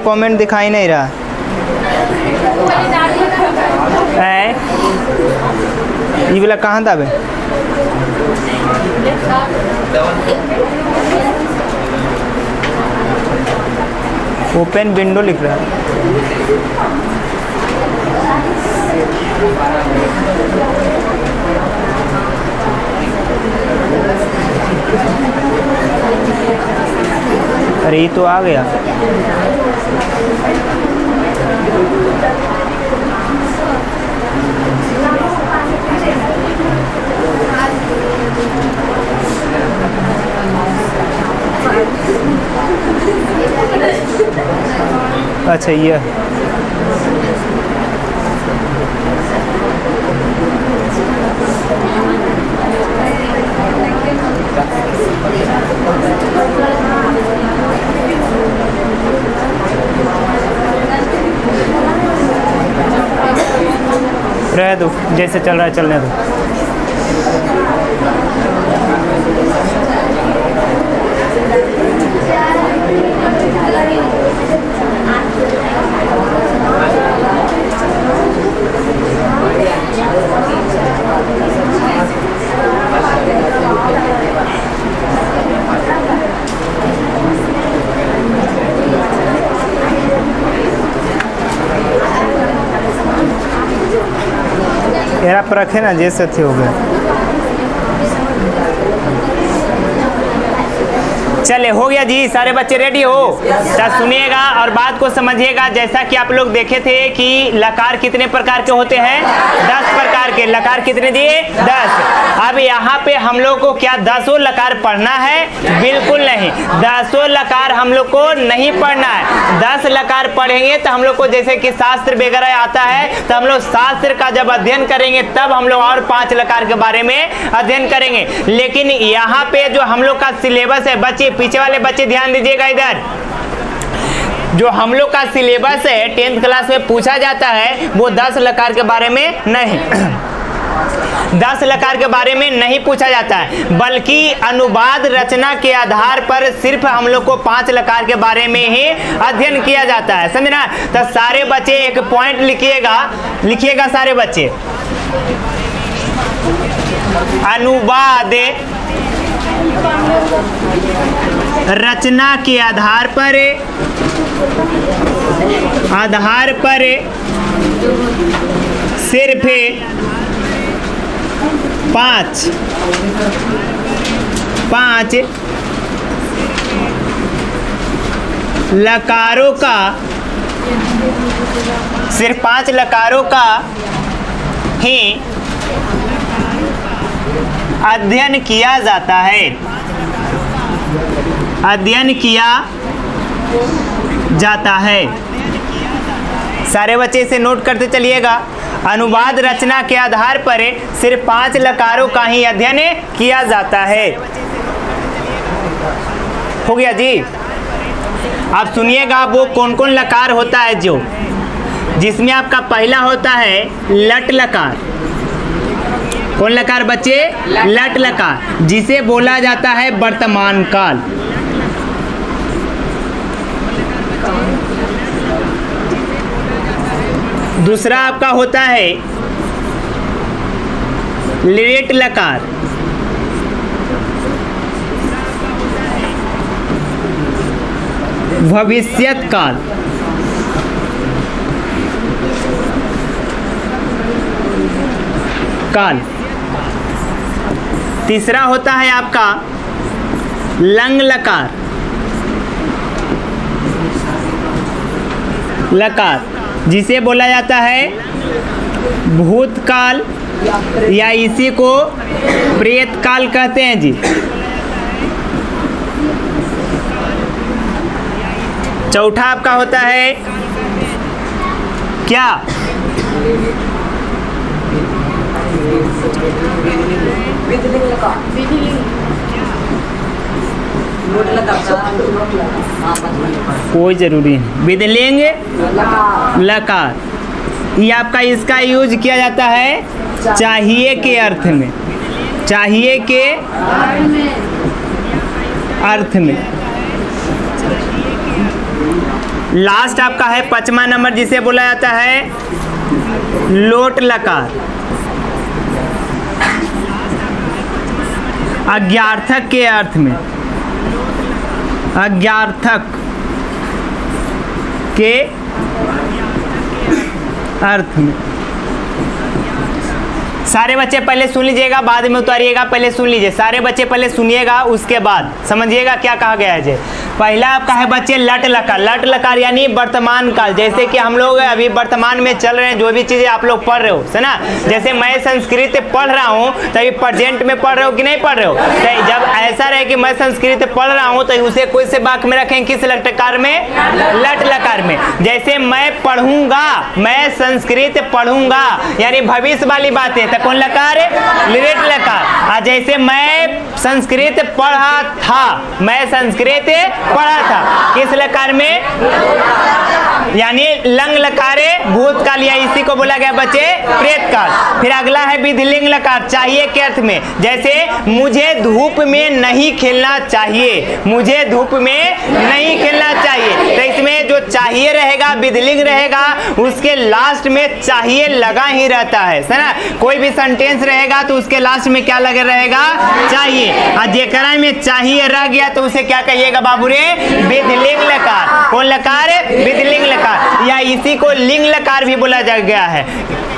Comment दिखाई नहीं रहा है। ये वाला कहाँ दाबे? ओपन विंडो लिख रहा है। अरे ये तो आ गया। अच्छा ये रह दो, जैसे चल रहा है चलने दो। एरा पर रखे ना, जैसे थे हो गए। चले हो गया जी, सारे बच्चे रेडी हो? तो सुनिएगा और बात को समझिएगा। जैसा कि आप लोग देखे थे कि लकार कितने प्रकार के होते हैं? 10 प्रकार के। लकार कितने दिए? 10। अब यहाँ पे हम लोग को क्या 10 लकार पढ़ना है? बिल्कुल नहीं, 10 लकार हम लोग को नहीं पढ़ना है। 10 लकार पढ़ेंगे तो हम लोग को जैसे कि शास्त्र वगैरह आता है, तो हम लोग शास्त्र का जब अध्ययन करेंगे तब हम लोग और 5 लकार के बारे में अध्ययन करेंगे। लेकिन यहाँ पे जो हम लोग का सिलेबस है, बच्चे पीछे वाले बच्चे ध्यान दीजिएगा इधर। जो हम लोग का सिलेबस है 10th क्लास में पूछा जाता है, वो 10 लकार के बारे में नहीं 10 लकार के बारे में नहीं पूछा जाता है, बल्कि अनुवाद रचना के आधार पर सिर्फ हम लोग को 5 लकार के बारे में ही अध्ययन किया जाता है। समझना? तो सारे बच्चे एक पॉइंट लिखिएगा सारे बच्चे। अनुवाद रचना के आधार पर सिर्फ 5 लकारों का, सिर्फ 5 लकारों का ही अध्ययन किया जाता है। अध्ययन किया जाता है। सारे बच्चे इसे नोट करते चलिएगा। अनुवाद रचना के आधार पर सिर्फ 5 लकारों का ही अध्ययन किया जाता है। हो गया जी? आप सुनिएगा वो कौन कौन लकार होता है, जो जिसमें आपका पहला होता है लट लकार। कौन लकार बच्चे? लट लकार, जिसे बोला जाता है वर्तमान काल। दूसरा आपका होता है लेट लकार। भविष्यत काल। तीसरा होता है आपका लंग लकार। जिसे बोला जाता है भूतकाल, या इसी को प्रेत काल कहते हैं जी। चौथा आपका होता है क्या? कोई जरूरी नहीं, विधिलिंग लकार। ये आपका इसका यूज किया जाता है चाहिए के अर्थ में। चाहिए के अर्थ में लास्ट आपका है 5वां नंबर, जिसे बोला जाता है लोट लकार। अज्ञार्थक के अर्थ में, अज्ञार्थक के अर्थ में। सारे बच्चे पहले सुन लीजिएगा, बाद में उतारिएगा। पहले सुन लीजिए, सारे बच्चे पहले सुनिएगा, उसके बाद समझिएगा क्या कहा गया है। जे पहला आपका है बच्चे लट लकार। लट लकार यानी वर्तमान काल। जैसे कि हम लोग अभी वर्तमान में चल रहे हैं, जो भी चीजें आप लोग पढ़ रहे हो, है ना। जैसे मैं संस्कृत पढ़ रहा हूँ तो अभी प्रेजेंट में पढ़ रहे हो कि नहीं पढ़ रहे हो। तो जब ऐसा रहे कि मैं संस्कृत पढ़ रहा हूँ तो उसे कोई से वाक्य में रखें, किस लट लकार में? लट लकार में। जैसे मैं पढ़ूंगा, मैं संस्कृत पढ़ूंगा यानी भविष्य वाली बात है, तो कौन लकार है? लिट लकार। जैसे मैं संस्कृत पढ़ा था, मैं संस्कृत पढ़ा था, किस लकार में? यानी लंग लकारे भूतकाल, या इसी को बोला गया बच्चे प्रेत काल। फिर अगला है विधिलिंग लकार, चाहिए के अर्थ में। जैसे मुझे धूप में नहीं खेलना चाहिए, मुझे धूप में नहीं खेलना चाहिए, तो इसमें जो चाहिए रहेगा विधिलिंग रहेगा, उसके लास्ट में चाहिए लगा ही रहता है ना। कोई भी सेंटेंस रहेगा तो उसके लास्ट में क्या लगा रहेगा? चाहिए। और जेकरा में चाहिए रह गया तो उसे क्या कहिएगा बाबू रे? विधिलिंग लकार। कौन लकार? विधिलिंग लकार, या इसी को लिंग लकार भी बोला जा गया है।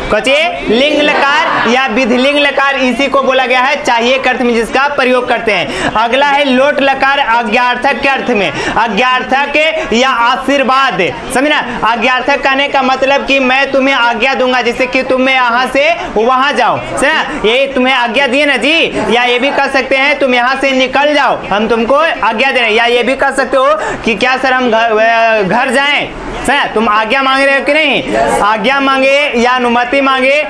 कचे लिंग लकार या विधिलिंग लकार, इसी को बोला गया है चाहिए के अर्थ में जिसका प्रयोग करते हैं। अगला है लोट लकार, अज्ञार्थक के अर्थ में। अज्ञार्थक या आशीर्वाद, समझना। अज्ञार्थक कहने का मतलब कि मैं तुम्हें आज्ञा दूंगा, जैसे कि तुम यहाँ से वहां जाओ, समझना, ये तुम्हें आज्ञा दिए ना जी। या ये भी कह सकते हैं तुम यहाँ से निकल जाओ, हम तुमको आज्ञा दे रहे हैं। या ये भी कह सकते हो कि क्या सर हम घर जाएं, तुम आज्ञा मांग रहे हो कि नहीं? आज्ञा मांगे या अनुमति मांगे,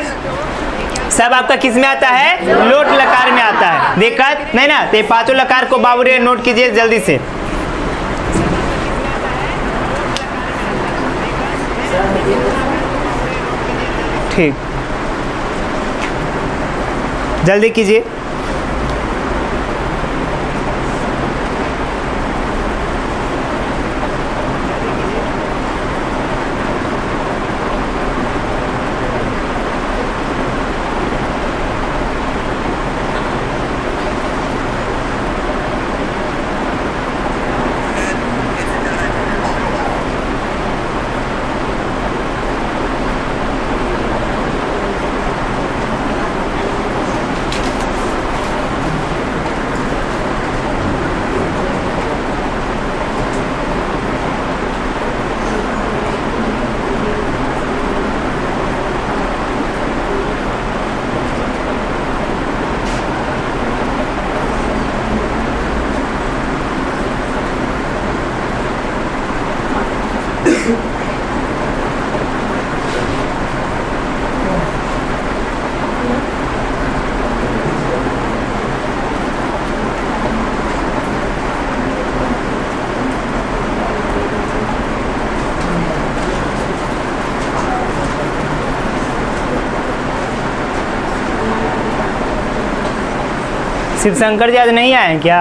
सब आपका किस में आता है? लोट लकार में आता है। दिक्कत नहीं ना। तो 5 लकार को बाबू रे नोट कीजिए जल्दी से। ठीक, जल्दी कीजिए। शिव शंकर जी आज नहीं आए हैं क्या?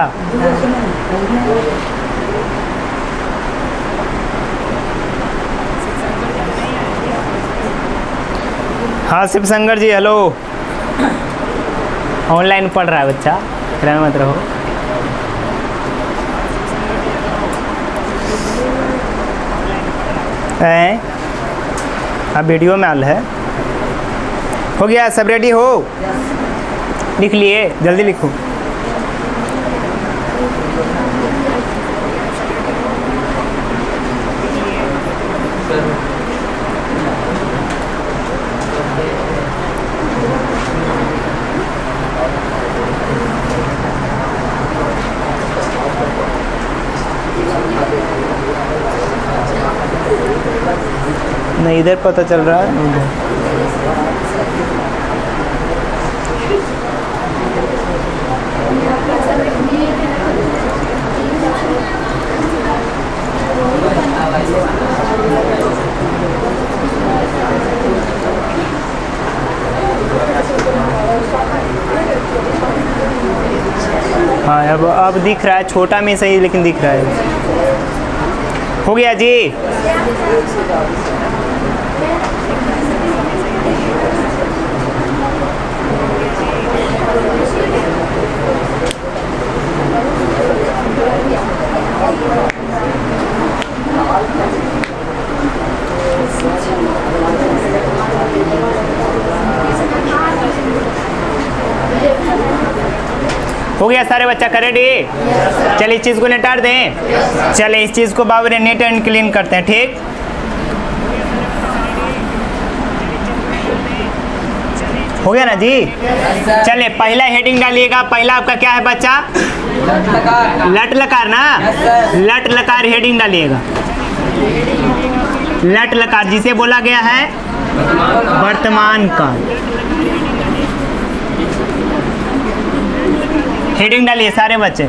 हाँ शिव शंकर जी, हेलो। ऑनलाइन पढ़ रहा है बच्चा, फिर मत रहो। अब वीडियो में आल है। हो गया सब रेडी हो? लिख लिए, जल्दी लिखो। नहीं इधर पता चल रहा है। हाँ अब दिख रहा है, छोटा में सही लेकिन दिख रहा है। हो गया जी। हो गया सारे बच्चा का रेडी? चलिए इस चीज को निटार दें। चलिए इस चीज को बाबू ने नीट एंड क्लीन करते हैं, ठीक? हो गया ना जी? चलिए पहला हेडिंग डालिएगा। पहला आपका क्या है बच्चा? लट लकार ना? लट लकार हेडिंग डालिएगा। लट लकार जिसे बोला गया है वर्तमान काल। हेडिंग डालिए सारे बच्चे।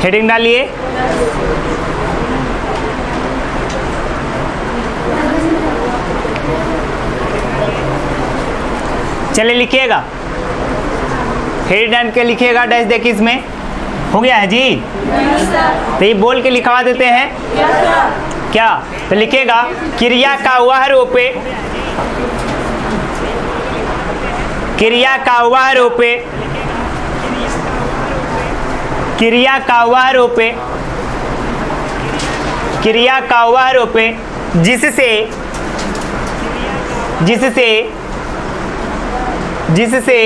हेडिंग डालिए। चलिए लिखिएगा। हेडिंग डाल के लिखिएगा, डैश देखिए इसमें। हो गया है जी? तो ये बोल के लिखवा देते हैं क्या? तो लिखेगा क्रिया का वह रूप, क्रिया का वह रूप, क्रिया का वह रूप, क्रिया का वह रूप जिससे जिससे जिससे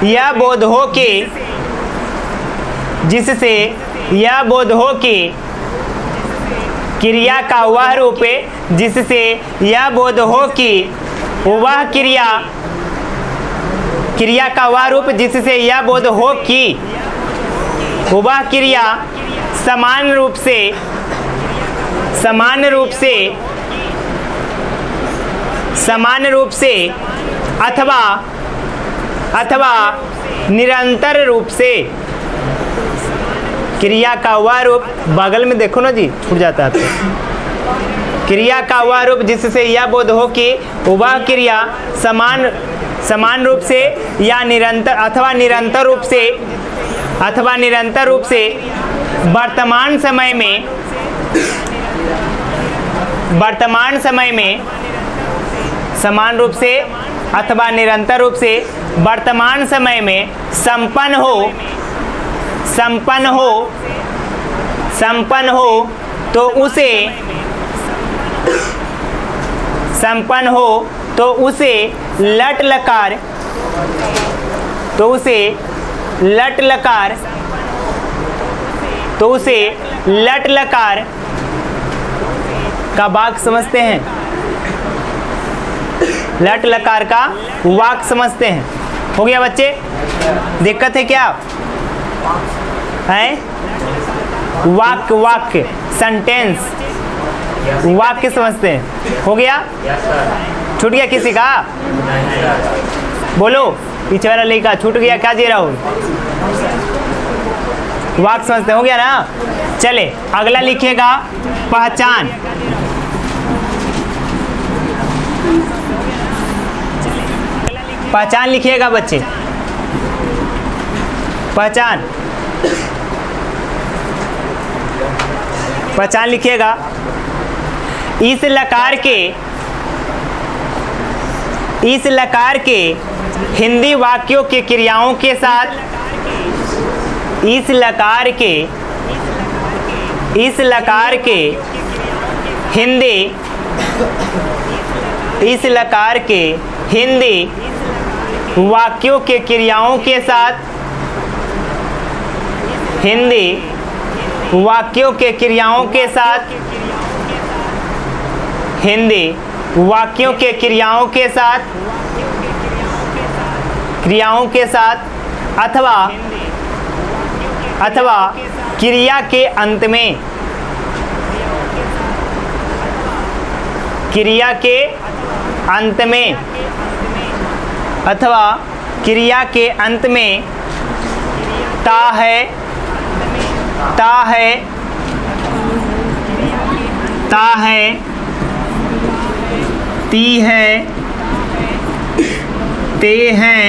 यह बोध हो कि जिससे यह बोध हो कि क्रिया का वह रूप, जिससे यह बोध हो कि वह क्रिया, क्रिया का वह रूप जिससे यह बोध हो कि वह क्रिया समान रूप से, समान रूप से, समान रूप से अथवा अथवा निरंतर रूप से, क्रिया का वह रूप, बगल में देखो ना जी, छूट जाता है तो। क्रिया का वह रूप जिससे यह बोध हो कि वह क्रिया समान रूप से या निरंतर अथवा निरंतर रूप से, अथवा निरंतर रूप से वर्तमान समय में, वर्तमान समय में समान रूप से अथवा निरंतर रूप से वर्तमान समय में संपन्न हो, संपन्न हो, संपन्न हो तो उसे, संपन्न हो तो उसे लट लकार, तो उसे लट लकार, तो उसे लट लकार का वाक्य समझते हैं, लट लकार का वाक्य समझते हैं। हो गया बच्चे? दिक्कत है क्या है? वाक्य, वाक्य सेंटेंस, वाक्य समझते हैं। हो गया? छूट गया किसी का? बोलो, पीछे वाला लड़का छूट गया क्या दे रहा हूँ? वाक्य समझते। हो गया ना? चले अगला लिखिएगा पहचान। पहचान लिखिएगा बच्चे। पहचान, पहचान लिखिएगा। इस लकार के, इस लकार के हिंदी वाक्यों के क्रियाओं के साथ, इस लकार के, इस लकार के हिंदी, इस लकार के हिंदी वाक्यों के क्रियाओं के साथ, हिंदी वाक्यों के क्रियाओं के साथ, हिंदी वाक्यों के क्रियाओं के साथ, क्रियाओं के साथ अथवा अथवा क्रिया के अंत में, क्रिया के अंत में अथवा क्रिया के अंत में ता है, ता है, ता है, ती है, ते हैं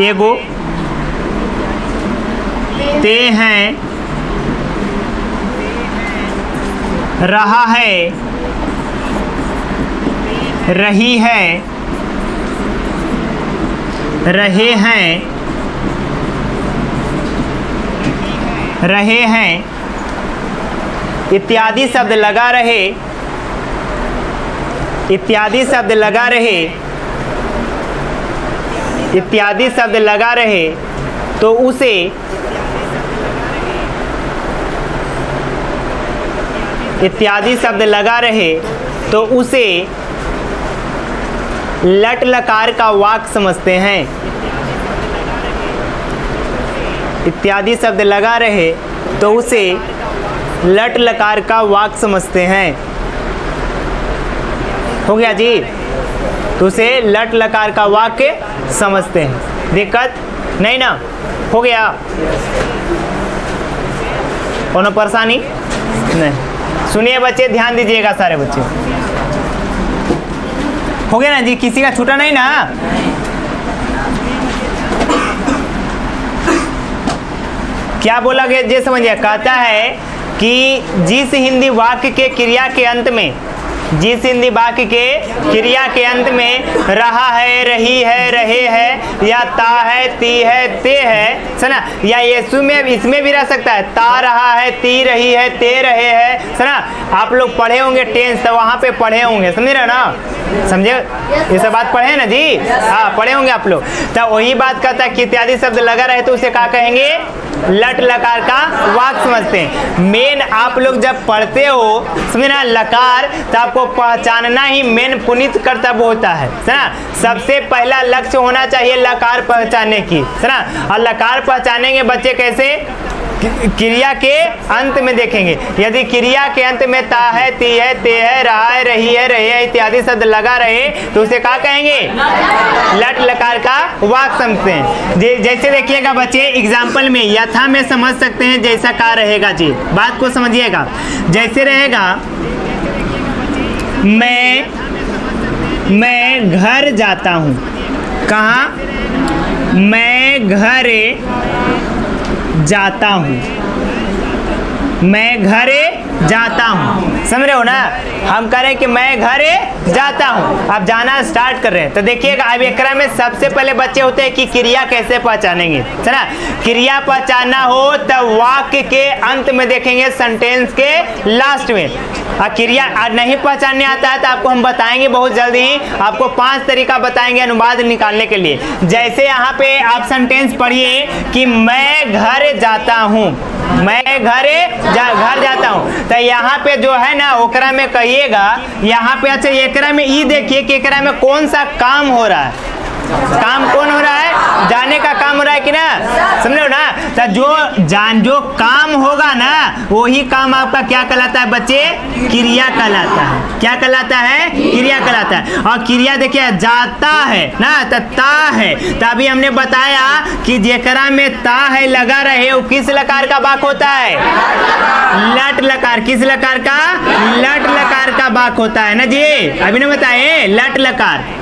एगो, ते हैं रहा है, रही है, रहे हैं, रहे हैं इत्यादि शब्द लगा रहे, इत्यादि शब्द लगा रहे, इत्यादि शब्द लगा रहे तो उसे इत्यादि शब्द लगा रहे तो उसे लट लकार का वाक्य समझते हैं। इत्यादि शब्द लगा रहे तो उसे लट लकार का वाक्य समझते हैं। हो गया जी, तो उसे लट लकार का वाक्य समझते हैं। दिक्कत नहीं ना? हो गया? कोनो परेशानी नहीं? सुनिए बच्चे, ध्यान दीजिएगा सारे बच्चे। हो गया ना जी? किसी का छूटा नहीं ना? क्या बोला गया ये समझिए। कहता है कि जिस हिंदी वाक्य के क्रिया के अंत में, जिस हिंदी वाक्य के क्रिया के अंत में रहा है, रही है, रहे है या ता है, ती है, ते है, सुना, या यीशु में इसमें भी रह सकता है। ता रहा है, ती रही है, ते रहे है, सुना। आप लोग पढ़े होंगे टेंस, तो वहाँ पे पढ़े होंगे, समझ रहे ना? समझे? ये सब बात पढ़े ना जी? हाँ, पढ़े होंगे आप लोग। तो वही बात कहता है कि इत्यादि शब्द लगा रहे तो उसे क्या कहेंगे? लट लकार का वाक्य समझते हैं। मेन आप लोग जब पढ़ते हो समझना लकार, तो आपको पहचानना ही मेन पुनीत कर्तव्य होता है ना। सबसे पहला लक्ष्य होना चाहिए लकार पहचानने की, है ना। और लकार पहचानेंगे बच्चे कैसे? क्रिया के अंत में देखेंगे। यदि क्रिया के अंत में ता है, ती है, ते है, रहा है, रही है, रहे है इत्यादि शब्द लगा रहे तो उसे क्या कहेंगे? लट लकार का वाक्य समझते हैं। जैसे देखिएगा बच्चे, एग्जाम्पल में यथा में समझ सकते हैं जैसा का रहेगा जी। बात को समझिएगा। जैसे रहेगा मैं घर जाता हूँ। कहाँ? मैं घर जाता हूँ, मैं घरे जाता हूँ। समझ रहे हो ना? हम कह रहे हैं कि मैं घरे जाता हूँ, अब जाना स्टार्ट कर रहे हैं। तो देखिएगा अब एकरा में सबसे पहले बच्चे होते हैं कि क्रिया कैसे पहचानेंगे, है ना। क्रिया पहचानना हो तो वाक्य के अंत में देखेंगे, सेंटेंस के लास्ट में। क्रिया नहीं पहचानने आता है तो आपको हम बताएंगे बहुत जल्दी ही। आपको 5 तरीका बताएंगे अनुवाद निकालने के लिए। जैसे यहाँ पे आप सेंटेंस पढ़िए कि मैं घर जाता हूँ, मैं घर जाता हूँ। तो यहाँ पे जो है ना ओकरा में कहिएगा, यहाँ पे अच्छा एकरा में ई देखिए कि एकरा में कौन सा काम हो रहा है। काम कौन हो रहा है? जाने का काम हो रहा है कि ना? समझ लो ना? तो जो काम होगा ना वही काम आपका क्या कहलाता है बच्चे? क्रिया कहलाता है। क्या कहलाता है? क्रिया कहलाता है। और क्रिया देखिए जाता है ना, तो ता है। तो अभी हमने बताया कि जेकरा में ता है लगा रहे वो किस लकार का वाक्य होता है? लट लकार। किस लकार का? लट लकार का वाक्य होता है ना जी। अभी ने बताए लट लकार,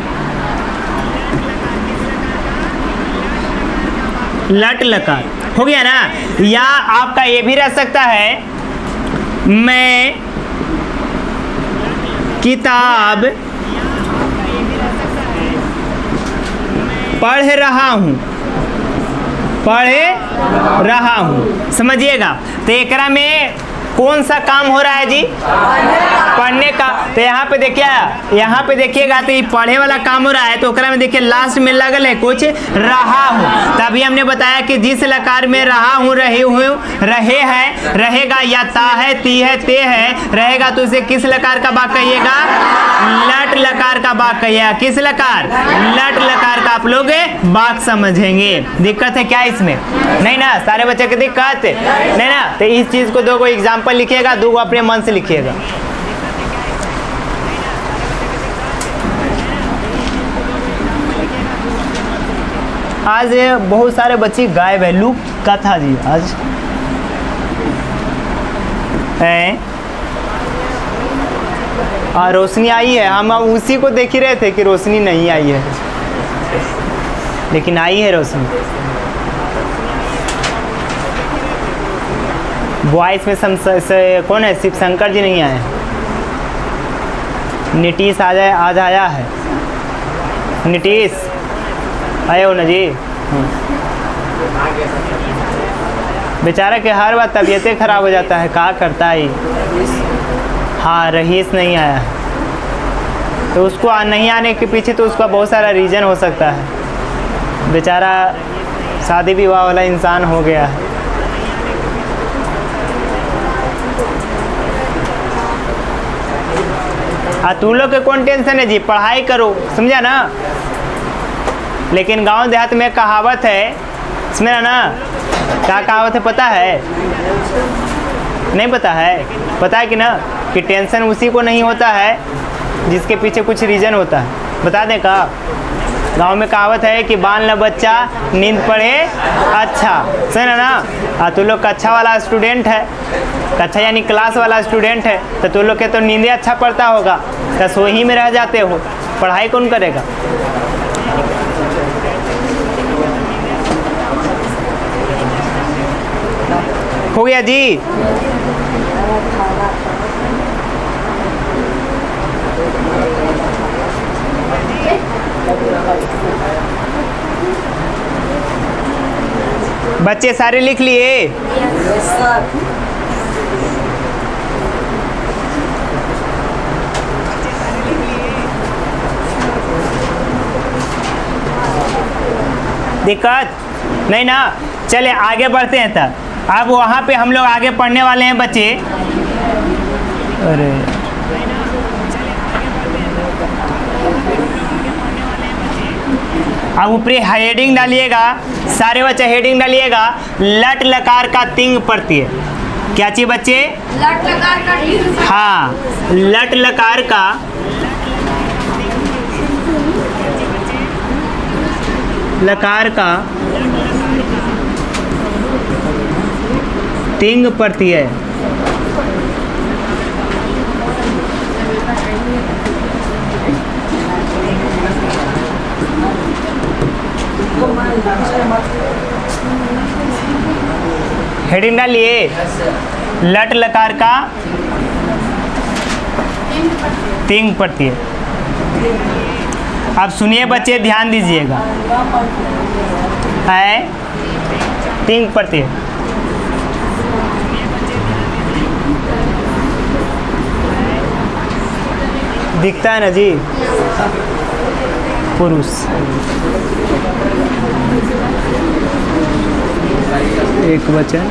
लट लकार हो गया ना। या आपका ये भी रह सकता है मैं किताब पढ़ रहा हूँ, पढ़ रहा हूँ। समझिएगा। तो एकरा में कौन सा काम हो रहा है जी? पढ़ने का। तो यहाँ पे देखिएगा तो ये पढ़े वाला काम हो रहा है। तो ओकरा में देखिए लास्ट में लगल है कुछ रहा हूँ। तभी हमने बताया कि जिस लकार में रहा हूँ, रहे हूँ, रहे है, रहेगा या ता है, ती है, ते है, रहेगा तो उसे किस लकार का वाक्य कहिएगा? लट लकार का वाक्य कहिएगा। किस लकार? लट लकार का आप लोग वाक्य समझेंगे। दिक्कत है क्या इसमें? नहीं ना? सारे बच्चे की दिक्कत नहीं ना? तो इस चीज को 2 एग्जाम्पल लिखिएगा, 2 अपने मन से लिखिएगा। आज बहुत सारे बच्चे गायब है। लूप का था जी आज रोशनी आई है। हम उसी को देख ही रहे थे कि रोशनी नहीं आई है। लेकिन आई है रोशनी। बॉयज में कौन है? शिव शंकर जी नहीं आए। नीतीश आज आया है। नीतीश आए हो ना जी? बेचारा के हर बार तबीयतें खराब हो जाता है, क्या करता है? हाँ, रहीस नहीं आया है। तो उसको नहीं आने के पीछे तो उसका बहुत सारा रीज़न हो सकता है। बेचारा शादी विवाह वाला इंसान हो गया है। तू लोग के कौन टेंशन है जी? पढ़ाई करो, समझा ना? लेकिन गांव देहात में कहावत है, समझा ना? क्या कहावत है पता है? नहीं पता है? पता है कि ना कि टेंशन उसी को नहीं होता है जिसके पीछे कुछ रीज़न होता है। बता दें का? गांव में कहावत है कि बाल न बच्चा नींद पढ़े अच्छा, समझा ना? तू लोग कक्षा वाला स्टूडेंट है, कक्षा यानी क्लास वाला स्टूडेंट है, तो तू लोग के तो नींदे अच्छा पड़ता होगा, तो सो ही में रह जाते हो। पढ़ाई कौन करेगा? हो गया जी? बच्चे सारे लिख लिए? दिक्कत नहीं ना? चले आगे बढ़ते हैं। तब अब वहाँ पे हम लोग आगे पढ़ने वाले हैं बच्चे। अरे अब ऊपरी हेडिंग डालिएगा, सारे बच्चे हेडिंग डालिएगा, लट लकार का तिंग प्रत्यय। क्या चीज बच्चे? लट लकार का। हाँ, लट लकार का तिंग प्रत्यय। हेडिंग डालिए, लट लकार का तिंग प्रत्यय। अब सुनिए बच्चे, ध्यान दीजिएगा, है तिंग प्रत्यय। दिखता है ना जी? पुरुष, एक वचन,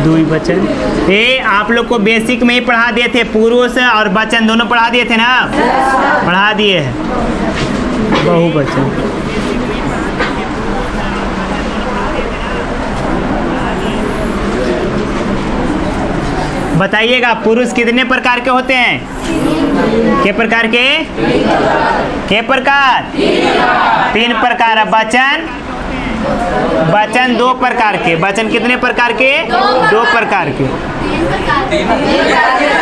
दुई वचन। ये आप लोग को बेसिक में ही पढ़ा दिए थे, पुरुष और वचन दोनों पढ़ा दिए थे ना? पढ़ा दिए हैं। बहुवचन, बताइएगा पुरुष कितने प्रकार के होते हैं? के प्रकार के? के प्रकार? 3 प्रकार है। वचन 2 प्रकार के। वचन कितने प्रकार के? 2 प्रकार के।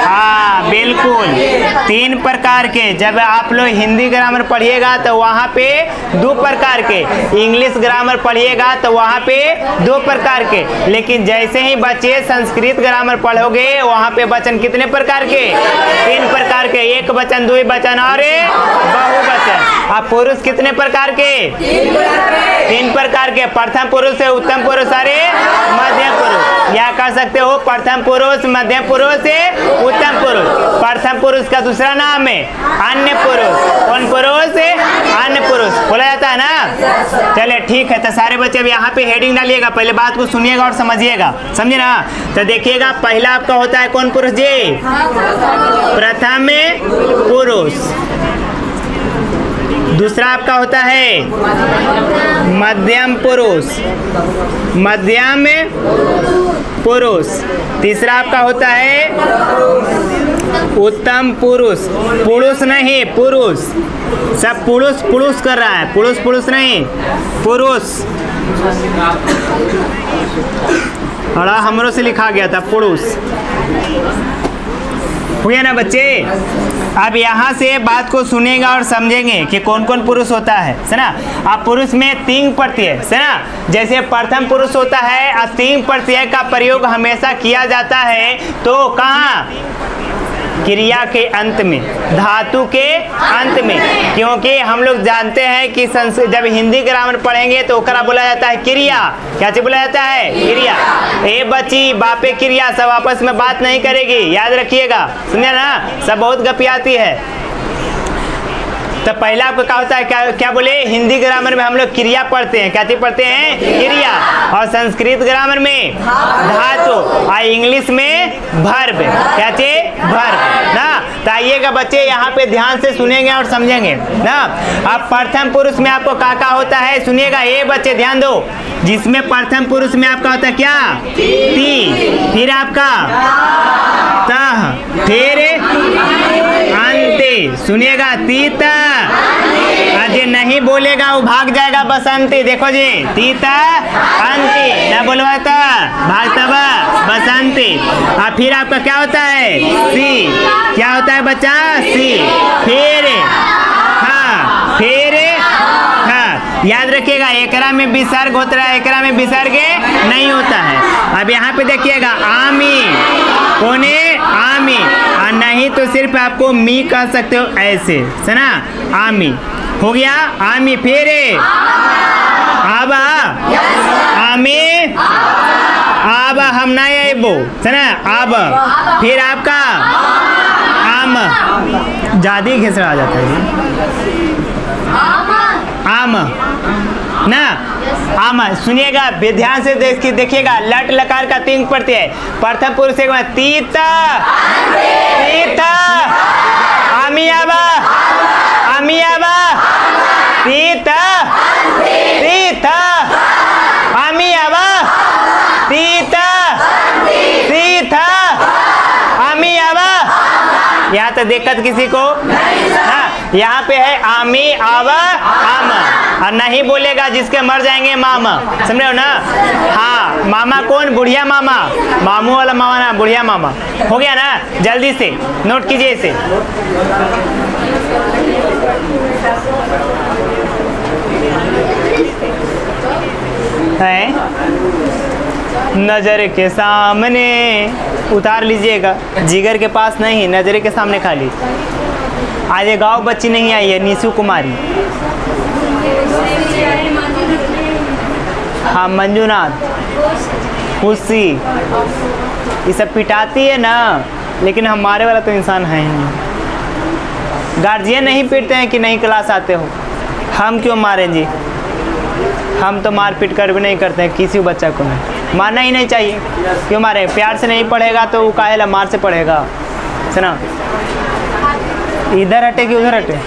हाँ बिल्कुल, 3 प्रकार के। जब आप लोग हिंदी ग्रामर पढ़िएगा तो वहाँ पे 2 प्रकार के, इंग्लिश ग्रामर पढ़िएगा तो वहाँ पे 2 प्रकार के। लेकिन जैसे ही बच्चे संस्कृत ग्रामर पढ़ोगे वहाँ पे वचन कितने प्रकार के? 3 प्रकार के, एक वचन, 2 वचन और बहुवचन। अब पुरुष कितने प्रकार के? 3 प्रकार के। प्रथम पुरुष है, उत्तम पुरुष और मध्यम पुरुष। या कह सकते हो प्रथम पुरुष, मध्यम पुरुष है, उत्तम पुरुष। प्रथम पुरुष का दूसरा नाम है अन्य पुरुष। कौन पुरुष है? अन्य पुरुष बोला जाता है ना? चलिए ठीक है, तो सारे बच्चे अब यहाँ पे हेडिंग डालिएगा, पहले बात को सुनिएगा और समझिएगा, समझे ना? तो देखिएगा, पहला आपका होता है कौन पुरुष जी? प्रथम पुरुष। दूसरा आपका होता है मध्यम पुरुष, मध्यम पुरुष। तीसरा आपका होता है उत्तम पुरुष। पुरुष नहीं, पुरुष। सब पुरुष पुरुष कर रहा है, पुरुष पुरुष नहीं, पुरुष। और हमरों से लिखा गया था पुरुष। हुआ ना बच्चे। अब यहाँ से बात को सुनेगा और समझेंगे कि कौन कौन पुरुष होता है ना। अब पुरुष में 3 प्रत्यय है ना। जैसे प्रथम पुरुष होता है, अब 3 प्रत्यय का प्रयोग हमेशा किया जाता है। तो कहाँ? क्रिया के अंत में, धातु के अंत में। क्योंकि हम लोग जानते हैं कि जब हिंदी ग्रामर पढ़ेंगे तो ओकरा बोला जाता है क्रिया। क्या चीज बोला जाता है? क्रिया। ए बच्ची बापे क्रिया, सब आपस में बात नहीं करेगी, याद रखिएगा, समझे ना। सब बहुत गपियाती है। तो पहला आपको क्या होता है? क्या बोले? हिंदी ग्रामर में हम लोग क्रिया पढ़ते हैं। क्या चीज पढ़ते हैं? क्रिया। और संस्कृत ग्रामर में धातु, और इंग्लिश में वर्ब। क्या चीज? वर्ब ना। तो आइएगा बच्चे, यहाँ पे ध्यान से सुनेंगे और समझेंगे ना। अब प्रथम पुरुष में आपको क्या होता है सुनिएगा। ये बच्चे ध्यान दो, जिसमें प्रथम पुरुष में आपका होता है क्या? ती, फिर आपका तह, फिर अंते। सुनिएगा, तीता। आज नहीं बोलेगा वो भाग जाएगा बसंती। देखो जी, तीता अंति ना बोलवाता भागता बसंती। और फिर आपका क्या होता है? सी। क्या होता है बच्चा? सी। फिर हाँ, फिर हाँ। याद रखिएगा, एकरा में विसर्ग होता है, एकरा में विसर्ग नहीं होता है। अब यहाँ पे देखिएगा, आमी। कौन है? आमी। और नहीं तो सिर्फ आपको मी कह सकते हो ऐसे, सुना? आमी हो गया। आमी। फिर आबा, आमी, आबा हम नहीं आएबो, सुना? आब। फिर आपका आम, ज्यादा घिसरा आ जाता है। आम ना, आम। सुनिएगा ध्यान से देखिएगा, लट लकार का 3 प्रत्यय है। प्रथम पुरुष एक बार, तीता, तीता, आमियाबा, आमियाबा, तीता, तीता, आमियाबा, तीता, तीता, आमियाबा। यहाँ तो दिक्कत किसी को? हाँ, यहाँ पे है आमी, आवा, आम। और नहीं बोलेगा जिसके मर जाएंगे मामा, समझ रहे हो ना। हाँ, मामा कौन? बुढ़िया मामा, मामू वाला मामा ना, बुढ़िया मामा। हो गया ना। जल्दी से नोट कीजिए इसे। है नजर के सामने, उतार लीजिएगा, जिगर के पास नहीं, नजर के सामने खाली। आज ये गाँव बच्ची नहीं आई है, नीसू कुमारी। हाँ, मंजूनाथ, खुशी, ये सब पिटाती है ना। लेकिन हमारे वाला तो इंसान है ही नहीं। गार्जियन नहीं पीटते हैं कि नहीं क्लास आते हो। हम क्यों मारें जी? हम तो मारपीट कर भी नहीं करते हैं किसी बच्चा को। नहीं मारना ही नहीं चाहिए। क्यों मारे? प्यार से नहीं पढ़ेगा तो वो काहेला मार से पढ़ेगा, सुना। इधर हटे कि उधर हटे?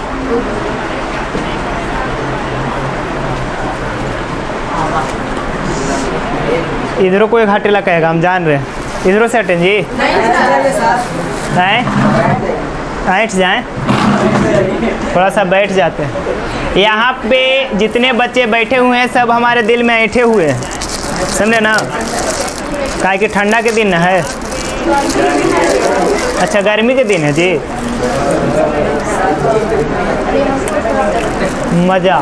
इधरों को एक हटेला कहेगा, हम जान रहे हैं। इधरों से हटें जी, बैठ जाएं, थोड़ा सा बैठ जाते हैं। यहाँ पे जितने बच्चे बैठे हुए हैं सब हमारे दिल में ऐठे हुए हैं, समझे ना। काहे कि ठंडा के दिन है। अच्छा, गर्मी के दिन है जी। मज़ा।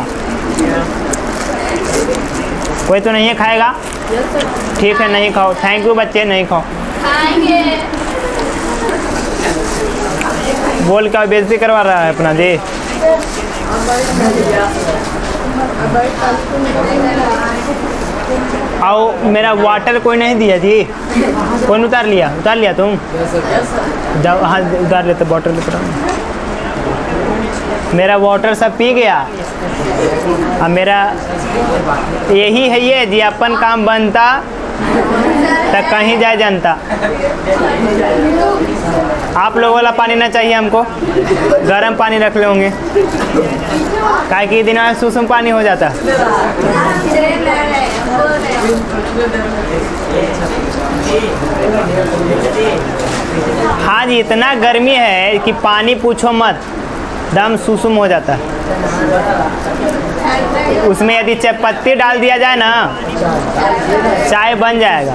कोई तो नहीं है खाएगा? ठीक है, नहीं खाओ। थैंक यू बच्चे, नहीं खाओ। बोल का बेइज्जती करवा रहा है अपना जी। आओ, मेरा वाटर कोई नहीं दिया जी। कौन उतार लिया? उतार लिया तुम? जाओ, हाँ उतार लेते, बॉटल उतार। मेरा वाटर सब पी गया। अब मेरा यही है ये जी, अपन काम बनता तक कहीं जाए जनता। आप लोगों वाला पानी ना चाहिए हमको, गर्म पानी रख ले होंगे। काहे कि दिन में सुसुम पानी हो जाता। हाँ जी, इतना गर्मी है कि पानी पूछो मत, दम सुसुम हो जाता है। उसमें यदि चाय पत्ती डाल दिया जाए ना, चाय बन जाएगा।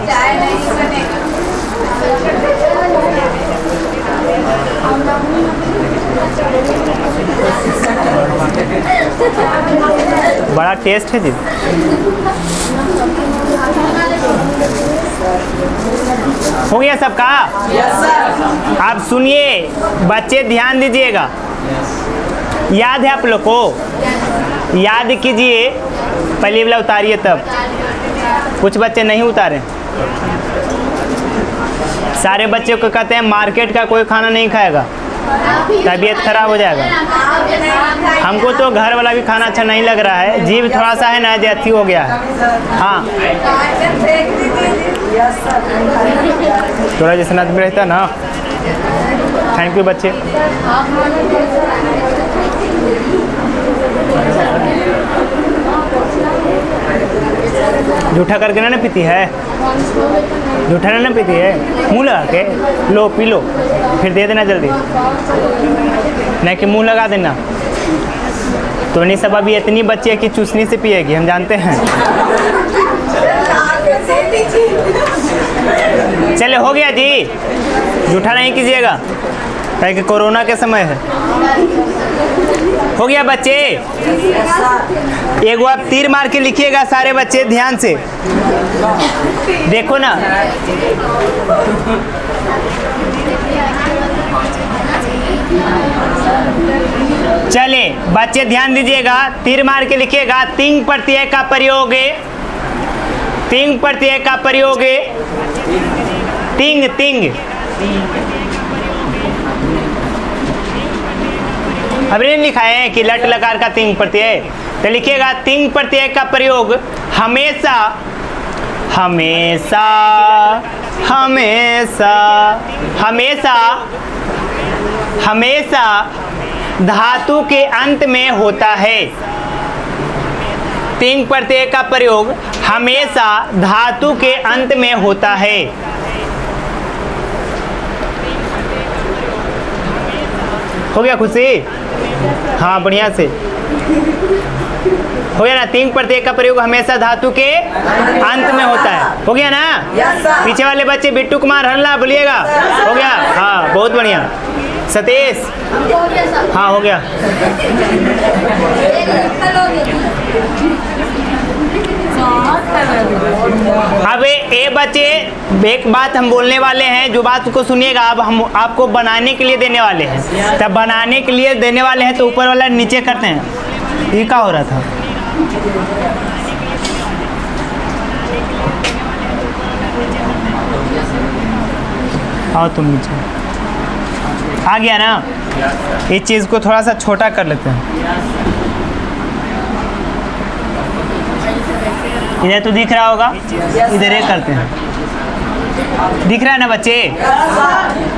बड़ा टेस्ट है जी। हो गया सबका? आप सुनिए बच्चे, ध्यान दीजिएगा। याद है आप लोग को? याद कीजिए। पहले वाला उतारिए, तब कुछ बच्चे नहीं उतारे। सारे बच्चों को कहते हैं मार्केट का कोई खाना नहीं खाएगा, तबीयत खराब हो जाएगा। हमको तो घर वाला भी खाना अच्छा नहीं लग रहा है, जीभ थोड़ा सा है ना जैसी हो गया है। हाँ, थोड़ा जैसा आदमी रहता ना। थैंक यू बच्चे। जूठा करके ना पीती है, जूठा ना पीती है, मुंह लगा के लो, पी लो, फिर दे देना जल्दी, नहीं कि मुंह लगा देना। तो नहीं सब अभी इतनी बच्ची है कि चूसनी से पिएगी, हम जानते हैं। चले, हो गया जी। जूठा नहीं कीजिएगा, क्योंकि कोरोना के समय है। हो गया बच्चे? एक आप तीर मार के लिखिएगा सारे बच्चे, ध्यान से देखो ना। चले बच्चे ध्यान दीजिएगा, तीर मार के लिखिएगा। तिंग प्रत्यय का प्रयोग है, तिंग प्रत्यय का प्रयोग है। तिंग तिंग अभी नहीं लिखा है कि लट लकार का तिंग प्रत्यय, तो लिखिएगा तिंग प्रत्यय का प्रयोग हमेशा हमेशा हमेशा हमेशा हमेशा धातु के अंत में होता है। तिंग प्रत्यय का प्रयोग हमेशा धातु के अंत में होता है। हो गया खुशी? हाँ, बढ़िया से हो गया ना। तिंग प्रत्यय का प्रयोग हमेशा धातु के अंत में होता है। हो गया ना? पीछे वाले बच्चे बिट्टू कुमार हरला बोलिएगा। हो गया? हाँ, बहुत बढ़िया। सतीश? हाँ, हो गया। अब ए बच्चे, एक बात हम बोलने वाले हैं, जो बात को सुनिएगा। अब हम आपको बनाने के लिए देने वाले हैं, तब बनाने के लिए देने वाले हैं तो ऊपर वाला नीचे करते हैं। ये क्या हो रहा था? आओ तुम नीचे। आ गया ना? इस चीज़ को थोड़ा सा छोटा कर लेते हैं। इधर तो दिख रहा होगा, इधर ये करते हैं। दिख रहा है ना बच्चे?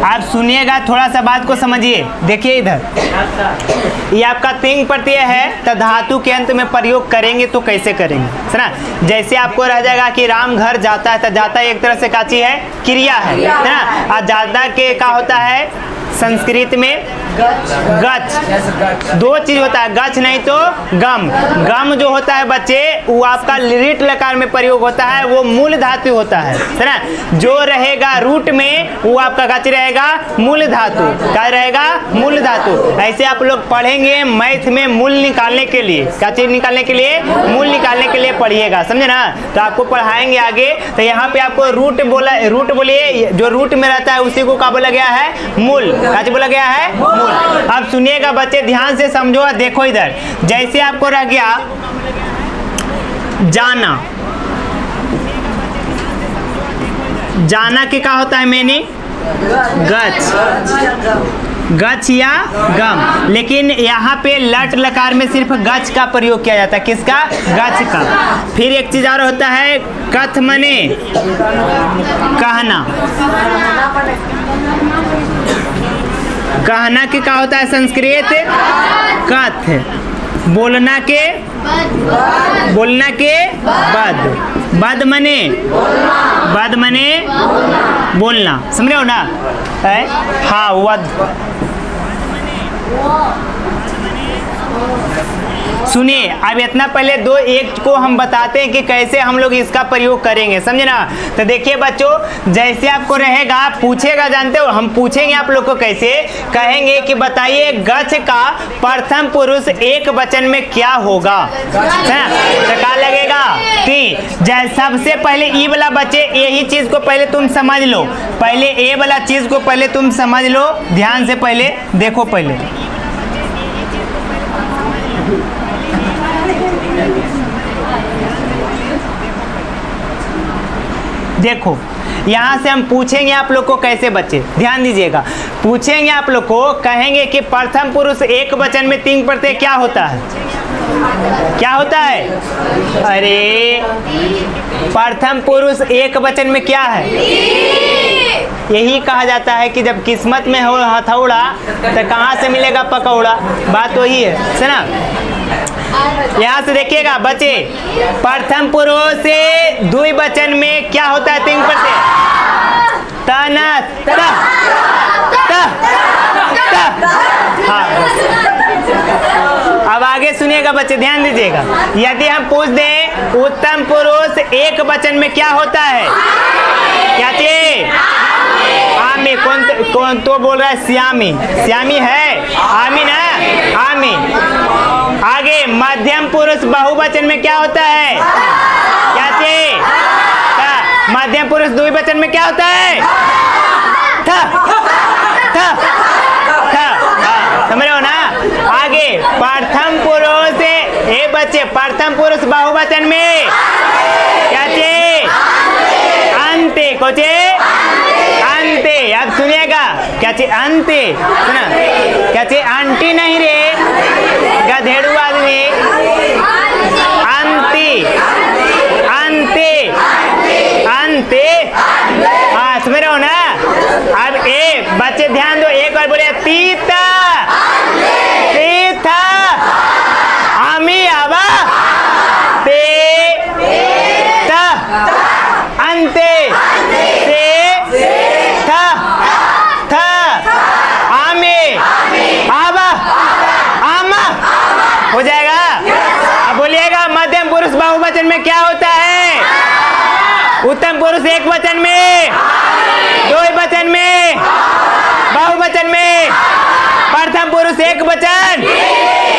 आप सुनिएगा, थोड़ा सा बात को समझिए। देखिए इधर, ये आपका तिंग प्रत्यय है, तो धातु के अंत में प्रयोग करेंगे तो कैसे करेंगे? सुना, जैसे आपको रह जाएगा कि राम घर जाता है, तो जाता एक तरह से काची है, क्रिया है ना। और जाता के क्या होता है संस्कृत में? गच। दो चीज होता है, गच नहीं तो गम। गम जो होता है बच्चे, वो आपका लिट लकार में प्रयोग होता है, वो मूल धातु होता है ना। जो रहेगा रूट में वो आपका गच रहेगा, मूल धातु। क्या रहेगा? मूल धातु। ऐसे आप लोग पढ़ेंगे मैथ में मूल निकालने के लिए। क्या चीज निकालने के लिए? मूल निकालने के लिए पढ़िएगा, समझे ना। तो आपको पढ़ाएंगे आगे। तो यहाँ पे आपको रूट बोला, रूट बोलिए, जो रूट में रहता है उसी को क्या बोला गया है? मूल। क्या बोला गया है? मूल। अब सुनिएगा बच्चे, ध्यान से समझो। देखो इधर, जैसे आपको रह गया जाना। जाना के क्या होता है मीनिंग? गच। गच या गम। लेकिन यहाँ पे लट लकार में सिर्फ गच का प्रयोग किया जाता है। किसका? गच का। फिर एक चीज और होता है, कथ मने कहना। कहना के क्या होता है संस्कृत? कथ। बोलना के? बोलना के बद। बद मने? बद मने बोलना। समझ रहे हो ना? है? हाँ, वद। सुनिए, अब इतना पहले दो एक को हम बताते हैं कि कैसे हम लोग इसका प्रयोग करेंगे, समझे ना। तो देखिए बच्चों, जैसे आपको रहेगा पूछेगा, जानते हो हम पूछेंगे आप लोग को कैसे, कहेंगे कि बताइए गच्छ का प्रथम पुरुष एक वचन में क्या होगा। तो क्या लगेगा कि सबसे पहले ई वाला बच्चे यही चीज को पहले तुम समझ लो, पहले ए वाला चीज को पहले तुम समझ लो ध्यान से, पहले देखो, पहले देखो, यहाँ से हम पूछेंगे आप लोग को कैसे, बच्चे ध्यान दीजिएगा, पूछेंगे आप लोग को, कहेंगे कि प्रथम पुरुष एक वचन में तीन प्रत्यय क्या होता है, क्या होता है? अरे प्रथम पुरुष एक वचन में क्या है? यही कहा जाता है कि जब किस्मत में हो हथौड़ा तो कहाँ से मिलेगा पकौड़ा, बात वही है, सुना। यहाँ से देखिएगा बच्चे, प्रथम पुरुष से द्विवचन में क्या होता है? तीन प्रत्यय, तना ता ता ता। हाँ, अब आगे सुनिएगा बच्चे, ध्यान दीजिएगा, यदि हम पूछ दें उत्तम पुरुष एक वचन में क्या होता है, क्या चीज? आमी। कौन तो बोल रहा है? श्यामी, श्यामी है, आमी ना, आमी। आगे मध्यम पुरुष बहुवचन में क्या होता है, क्या चीज? मध्यम पुरुष द्विवचन में क्या होता है? था, था, था। समझ रहे हो ना। आगे प्रथम पुरुष, ए बच्चे, प्रथम पुरुष बहुवचन में क्या चीज? अंते, कोचे अंते। अब सुनिएगा, क्या चीज? अंते, सुना, क्या चीज? आंटी नहीं रे, गधेड़ू आदमी, अंती, अंते, अंते। हाँ, समझ रहे हो ना। अब ए बच्चे ध्यान दो, एक और बोले, तीता, तीता, आमी आवा, ते ता, अंते, से था, था, आमी आवा, आमा। हो जाएगा। अब बोलिएगा मध्यम पुरुष बहुवचन में क्या होता है? उत्तम पुरुष एक वचन में, द्विवचन में, बहुवचन में, प्रथम पुरुष एक वचन,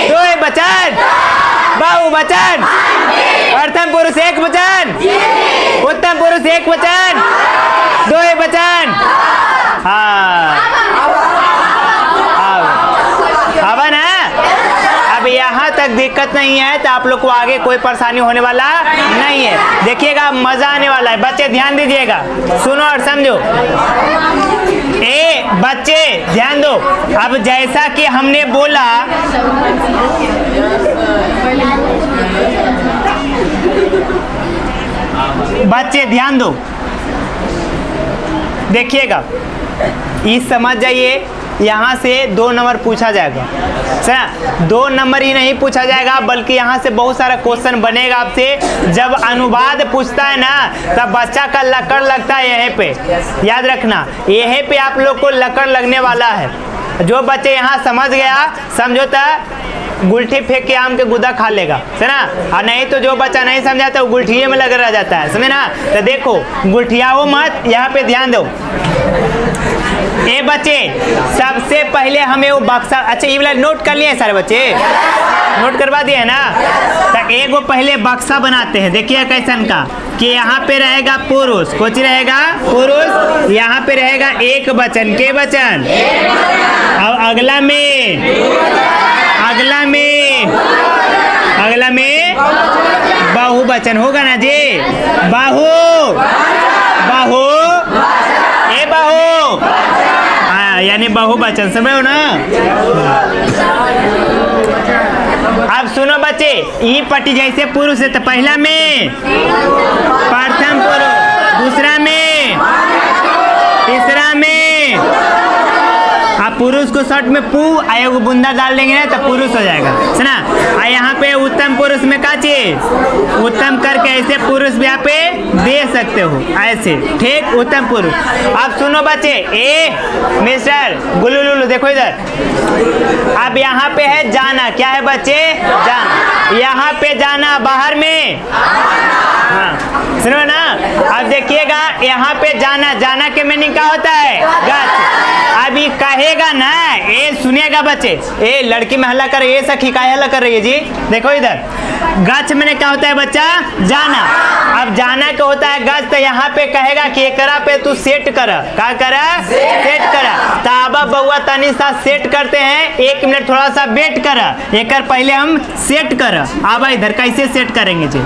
द्विवचन, बहुवचन, प्रथम पुरुष एक वचन, उत्तम पुरुष एक वचन, द्विवचन। हाँ, अब ना, अब यहाँ तक दिक्कत नहीं है तो आप लोग को आगे कोई परेशानी होने वाला नहीं है। देखिएगा, मजा आने वाला है। बच्चे ध्यान दीजिएगा, सुनो और समझो। ए बच्चे ध्यान दो, अब जैसा कि हमने बोला, बच्चे ध्यान दो, देखिएगा, इस समझ जाइए, यहाँ से 2 नंबर पूछा जाएगा। सर 2 नंबर ही नहीं पूछा जाएगा, बल्कि यहाँ से बहुत सारा क्वेश्चन बनेगा आपसे। जब अनुवाद पूछता है ना, तब बच्चा का लकड़ लगता है यहीं पे, याद रखना, यहीं पे आप लोग को लकड़ लगने वाला है। जो बच्चे यहाँ समझ गया, समझौता गुलठी फेंक के आम के गुदा खा लेगा, समझना। और नहीं तो जो बच्चा नहीं समझा तो गुलठिए में लग रह जाता है, समझना। तो देखो, गुलठियाओ मत, यहाँ पे ध्यान दो। ए बच्चे, सबसे पहले हमें वो बक्सा, अच्छा ये वाला नोट कर लिए सारे बच्चे, नोट करवा दिए ना। तो एक वो पहले बक्सा बनाते हैं, देखिए कैसन का, कि यहाँ पे रहेगा पुरुष, कुछ रहेगा पुरुष, यहाँ पे रहेगा एक वचन, के वचन, और अगला में, अगला में, अगला में बहुवचन होगा ना जी, बाहु, बाहु, ए बाहु, हाँ, यानी बहुवचन, समझो ना। अब सुनो बच्चे, ई पट्टी जैसे पुरुष है तो पहला में प्रथम पुरुष, दूसरा में, तीसरा में, आप पुरुष को शर्ट में पू एगो बुंदा डाल देंगे ना तो पुरुष हो जाएगा, सुना। और यहाँ पे उत्तम पुरुष में क्या चीज, उत्तम करके ऐसे पुरुष भी यहाँ पे दे सकते हो, ऐसे, ठीक, उत्तम पुरुष। अब सुनो बच्चे, ए मिस्टर गुल्लू लुल्लू देखो इधर, अब यहाँ पे है जाना, क्या है बच्चे, जाना। यहाँ पे जाना, बाहर में, हाँ सुनो ना। अब देखिएगा यहाँ पे जाना, जाना के मीनिंग क्या होता है? गच। अभी कहेगा ना, ए सुनिएगा बच्चे, ए लड़की में हल्ला कर रही है, सखी का हल्ला कर रही है जी, देखो इधर। गच मैंने क्या होता है बच्चा? जाना। अब जाना क्या होता है? गच। तो यहाँ पे कहेगा कि एकरा पे तू सेट कर, क्या कर? सेट कर। ताबा बउआ तनी सा सेट करते हैं, 1 मिनट थोड़ा सा वेट कर, एक पहले हम सेट कर। अब इधर कैसे सेट करेंगे जी?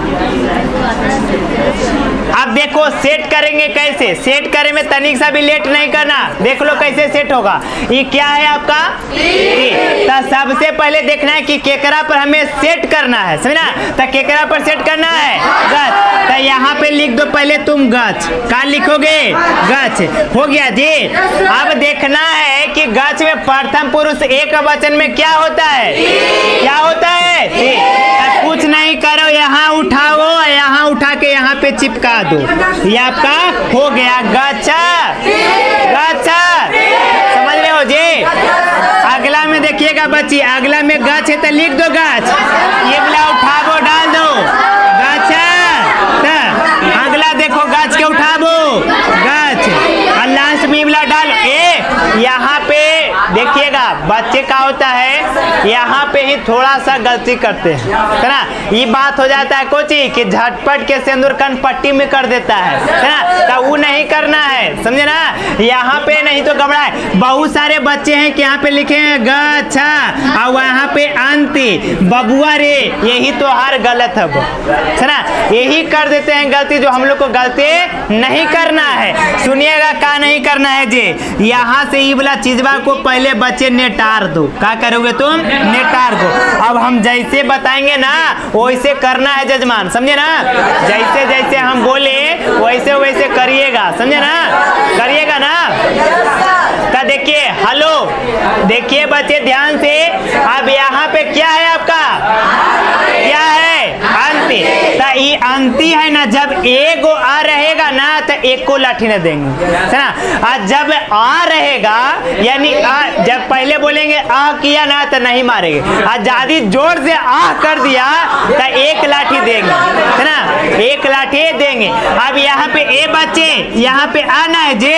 अब देखो सेट करेंगे कैसे? सेट करे में तनिक सा भी लेट नहीं करना, देख लो कैसे सेट होगा। ये क्या है आपका? तो सबसे पहले देखना है कि केकरा पर हमें सेट करना है, समझना? तो केकरा पर सेट करना है? गच। तो यहाँ पे लिख दो पहले तुम गच, क्या लिखोगे? गच। हो गया जी। अब देखना है कि गच में प्रथम पुरुष एक वचन में क्या होता है? क्या होता है? कुछ नहीं करो, यहाँ उठाओ, यहाँ उठा के यहाँ पे चिपका दो, ये आपका हो गया गच्छ। गच्छ समझ रहे हो जी? अगला में देखिएगा बच्ची, अगला में गच्छ है तो लिख दो गच्छ, ये वाला उठाओ डाल दो गच्छ। अगला देखो गच्छ के उठाओ गच्छ, और लास्ट में वाला डाल। यहाँ पे देखिएगा बच्चे का होता है, यहाँ पे ही थोड़ा सा गलती करते हैं, है ना? ये बात हो जाता है कोची कि झटपट के सिंदूर कन पट्टी में कर देता है ना? तो वो नहीं करना है, समझे ना? यहाँ पे नहीं तो घबराए। बहुत सारे बच्चे हैं कि यहाँ पे लिखे हैं गच्छा और वहाँ पे अंति बबुआ रे, यही तो हर गलत है ना? यही कर देते हैं गलती, जो हम लोग को गलती नहीं करना है। सुनिएगा क्या नहीं करना है जी? यहाँ से ये वाला चीजवा को पहले बच्चे नेटार दो, क्या करोगे तुम? नेटार दो। अब हम जैसे बताएंगे ना वैसे करना है जजमान, समझे ना? जैसे जैसे हम बोले वैसे वैसे करिएगा, समझे ना? करिएगा ना? तो देखिए, हेलो देखिए बच्चे ध्यान से। अब यहाँ पे क्या है आपका? क्या है? अंति। तो ये अंति है ना, जब एक आ रहेगा ना तो एक को लाठी न देंगे, है ना? और जब आ रहेगा यानी जब पहले बोलेंगे आ किया ना तो नहीं मारेंगे, और ज्यादा जोर से आ कर दिया तो एक लाठी देंगे, है ना? एक लाठी देंगे। अब यहाँ पे ए बच्चे यहाँ पे आना है जे,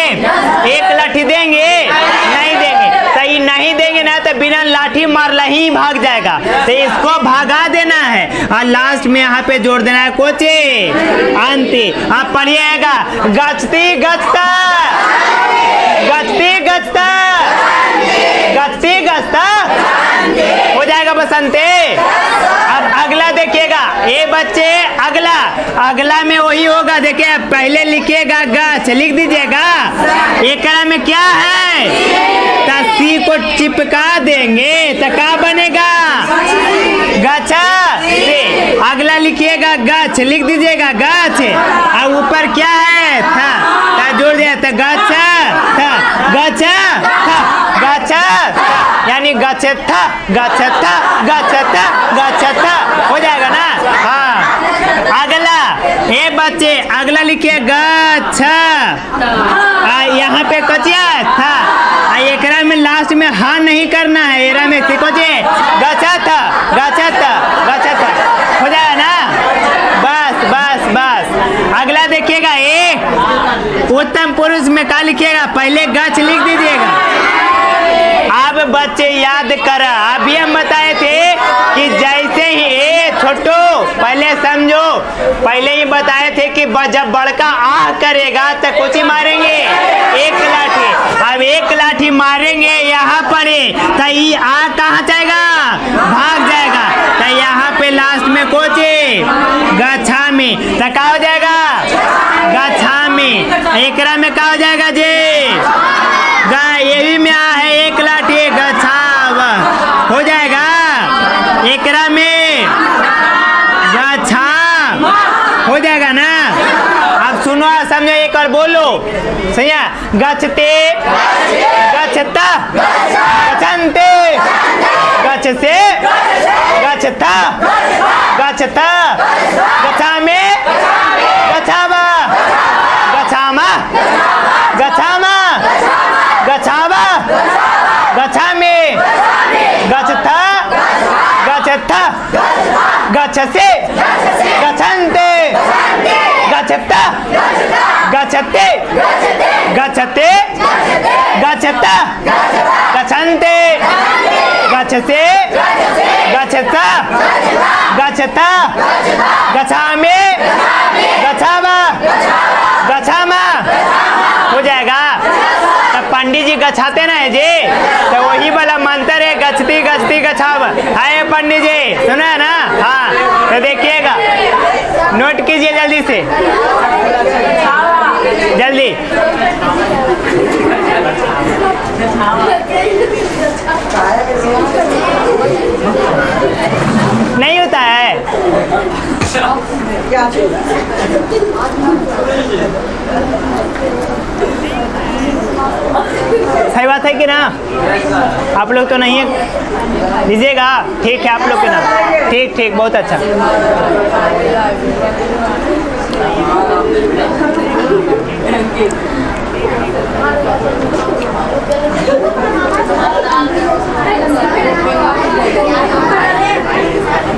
एक लाठी देंगे? नहीं देंगे। तो ये नहीं देंगे ना तो बिना लाठी मारला ही भाग जाएगा, तो इसको भगा देना है। और लास्ट में यहाँ पे जोड़ देना है कोचे अंति। आप पढ़िएगा गचती गचता, गचती गचता, गचती गचता, हो जाएगा बसंते। अब अगला देखिएगा, ए बच्चे अगला, अगला में वही होगा। देखिए पहले लिखिएगा गच, लिख दीजिएगा। एकरा में क्या है? तस्सी को चिपका देंगे तो क्या बनेगा? गच्छा। अगला लिखिएगा गच्छ, लिख दीजिएगा गच्छ, और ऊपर क्या है? था जोड़ दिया तो गच्छा था, गच्छा था, गच्छा यानी गच्छा, गच्छा, गच्छा, गच्छा, हो जाएगा ना? हाँ। अगला ए बच्चे अगला लिखिए गच्छा, यहाँ पे कचिया था, एकरा में लास्ट में हाँ नहीं करना है, एरा में देखो जी गच्छा था, गच्छा था, गच्छा था, हो जाएगा ना? बस बस बस। अगला देखिएगा ए उत्तम पुरुष में क्या लिखिएगा? पहले गच्छ लिख दीजिएगा। अब बच्चे याद कर, अभी हम बताए थे कि जैसे ही ए छोटो पहले समझो, पहले ही बताए थे कि जब बड़का आह करेगा तो कुछ ही मारेंगे, एक लाठी। अब एक लाठी मारेंगे यहाँ पर तो ये आ कहाँ जाएगा? भाग जाएगा। तो यहाँ पे लास्ट में कोचे गच्छा में, तो क्या हो जाएगा? गच्छा में। एकरा में क्या हो जाएगा जी? ये भी में आ है एक लाठी गच्छा, हो जाएगा। एकरा में गच्छा हो जाएगा ना? अब सुनो समझो, एक और बोलो सही है। गच्छते, गच्छता, गच्छन्ते, गच्छसे, गच्छता, गच्छता, गच्छामे, गच्छावा, गच्छामा, गच्छामा, गच्छावा, गच्छामे, गच्छता, गच्छता, गच्छसे गच्छन्ते गच्छता गच्छते गच्छते गच्छता गच्छन्ते गच्छसे गच्छता गच्छता गच्छामि गच्छामा गच्छामा हो जाएगा। तब पंडित जी गच्छाते ना है जी, तो वही वाला मंत्र है गच्छती गच्छती गच्छाम है पंडित जी, सुना है ना? हाँ, तो देखिएगा, नोट कीजिए जल्दी से, जल्दी। नहीं होता है। सही बात है कि ना? आप लोग तो नहीं है, लीजिएगा। ठीक है, आप लोग के ना, ठीक ठीक, बहुत अच्छा।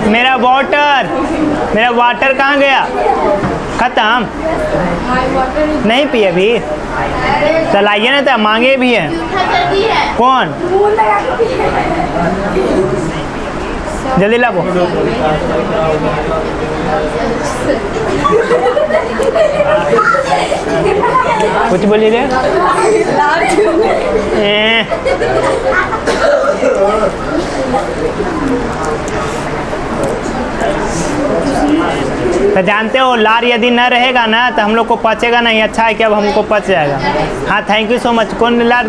मेरा वाटर कहाँ गया? खत्म नहीं पिए अभी, चलाइए ना, तो मांगे भी हैं। कौन? जल्दी लाओ। कुछ बोलिए रे। तो जानते हो, लार यदि न रहेगा ना तो हम लोग को पचेगा नहीं। अच्छा है कि अब हमको पच जाएगा। हाँ, थैंक यू सो मच। कौन लार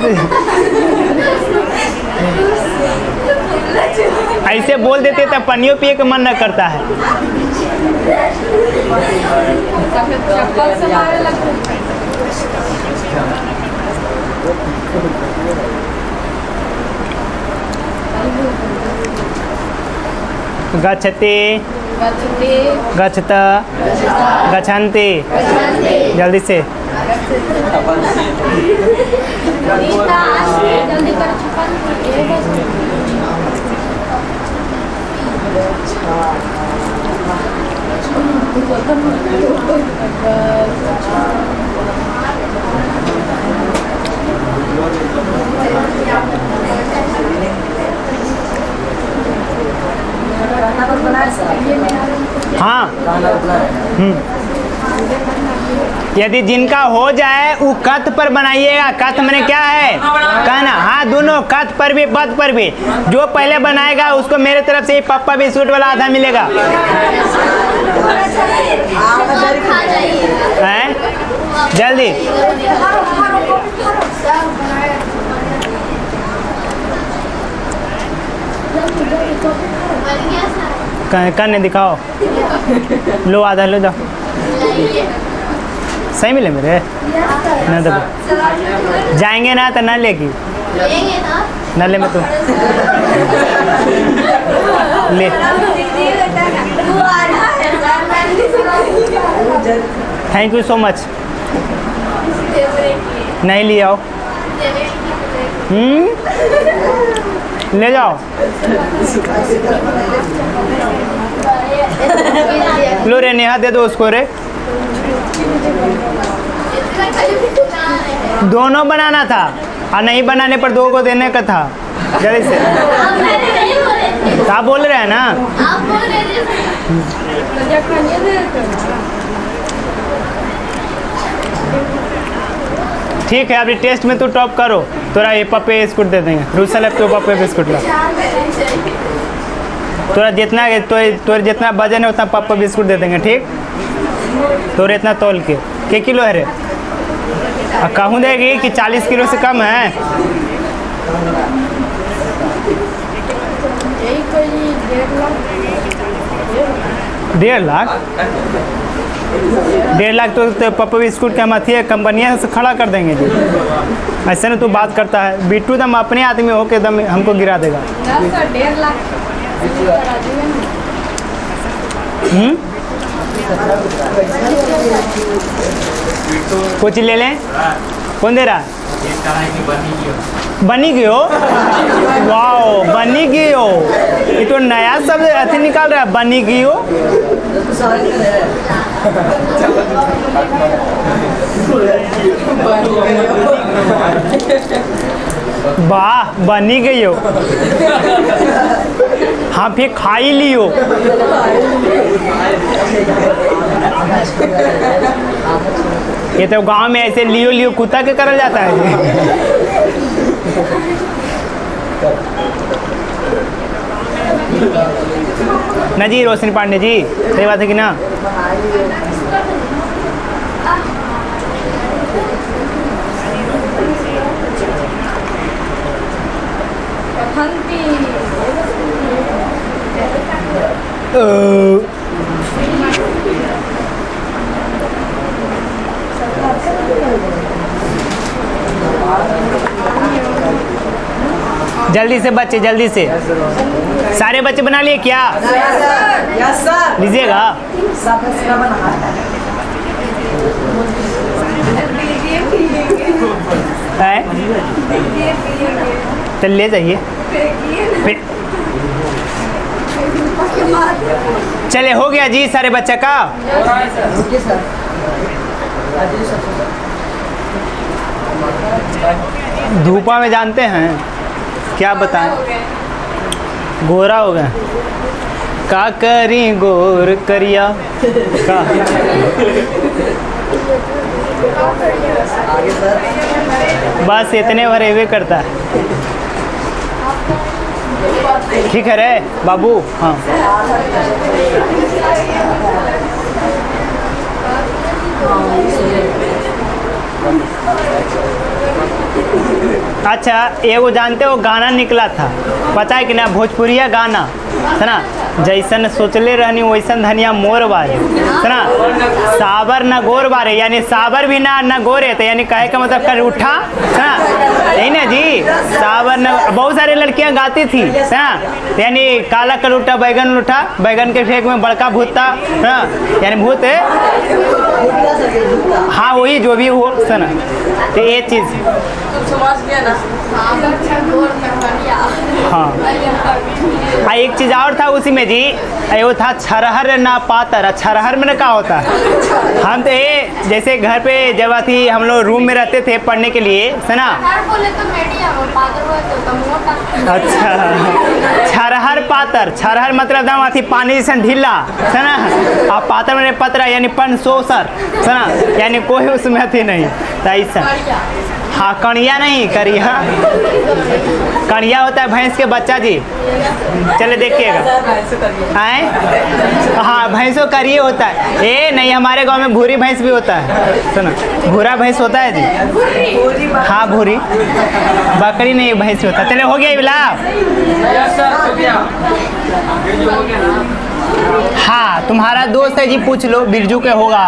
ऐसे बोल देते तो पनियो पिए का मन न करता है। गच्छते गच्छत गच्छन्ति, जल्दी से। हाँ, यदि जिनका हो जाए वो कथ पर बनाइएगा। कथ मैंने क्या है? कहना। हाँ, दोनों, कथ पर भी पद पर भी। जो पहले बनाएगा उसको मेरे तरफ से पप्पा बिस्कुट वाला आधा मिलेगा। हैं? जल्दी। करने दिखाओ। लो, आधा लो, जाओ। सही मिले मेरे ना? देखो, जाएंगे ना तो ना लेगी, ना ले मैं तो ले। Thank you so much. नहीं ले आओ। ले जाओ। लो रे, नेहा दे दो उसको रे। दोनों बनाना था और नहीं बनाने पर दो को देने का था। जल्दी से। आप बोल रहे हैं ना? ठीक है, अभी टेस्ट में तू टॉप करो, तोरा ये पप्पे बिस्कुट दे देंगे। रूसल तो पप्पे बिस्कुट ला। तोरा जितना जितना वजन है उतना पप्पा बिस्कुट दे देंगे। ठीक, तोरे इतना तोल के किलो है रे? कहूँ देगी कि 40 किलो से कम है। 1.5 लाख? 1.5 लाख तो पप्पा बिस्कुट के हम अथी कंपनियाँ से खड़ा कर देंगे जी। ऐसे ना तू बात करता है। बिट्टू दम अपने आदमी हो के दम हमको गिरा देगा। 1.5 लाख कुछ ले लें। कौन दे रहा? बनी गई हो। वाओ, बनी गई हो, ये तो नया शब्द अथी निकाल रहा है, बनी गई हो। वाह, बनी गई हो। हाँ, फिर खाई लियो। ये तो गांव में ऐसे लियो लियो कुत्ता के करल जाता है। ना जी रोशनी पांडे जी, सही बात है कि ना? जल्दी से बच्चे, जल्दी से। सारे बच्चे बना लिए क्या? लीजिएगा। तो ले जाइए। चले, हो गया जी सारे बच्चे का। धूपा में जानते हैं क्या बताएं, गोरा हो गया। का करी गोर करिया का। बस इतने भरे हुए करता है। ठीक है रे बाबू। हाँ, अच्छा, ये वो जानते हो गाना निकला था, पता है कि ना? भोजपुरिया गाना है ना, जैसन सोचले रहनी वैसन धनिया मोर बारे, है ना? साबर न गोर बारे, यानी साबर भी ना गोरे, तो यानी कहे का मतलब कर उठा, है ना? यही ना जी, साबर न। बहुत सारी लड़कियां गाती थी, है ना? यानी काला कर उठा बैगन उठा, बैगन के फेंक में बड़का भूत था, है ना? यानी भूत है। हाँ, वही जो भी हो, है ना? तो ये चीज़। हाँ, एक चीज़ और था उसी में जी, वो था छरहर ना पातर। छरहर में क्या होता है? हम तो ये जैसे घर पे जब थी हम लोग रूम में रहते थे पढ़ने के लिए, है ना? अच्छा, छरहर पातर। छरहर मतलब दाम थी पानी जैसा ढीला, है ना? और पातर में पतरा यानी पनसोसर, है ना? यानी कोई उसमें थी नहीं, तो ऐसा। हाँ, कणिया नहीं, करिया। कणिया होता है भैंस के बच्चा जी। चले देखिएगा। आए? हाँ, भैंसों करिए होता है। ए नहीं, हमारे गांव में भूरी भैंस भी होता है, सुनो, भूरा भैंस होता है जी। हाँ, भूरी। बकरी नहीं, भैंस होता है। चले, हो गया बिला। हाँ, तुम्हारा दोस्त है जी, पूछ लो, बिरजू के होगा।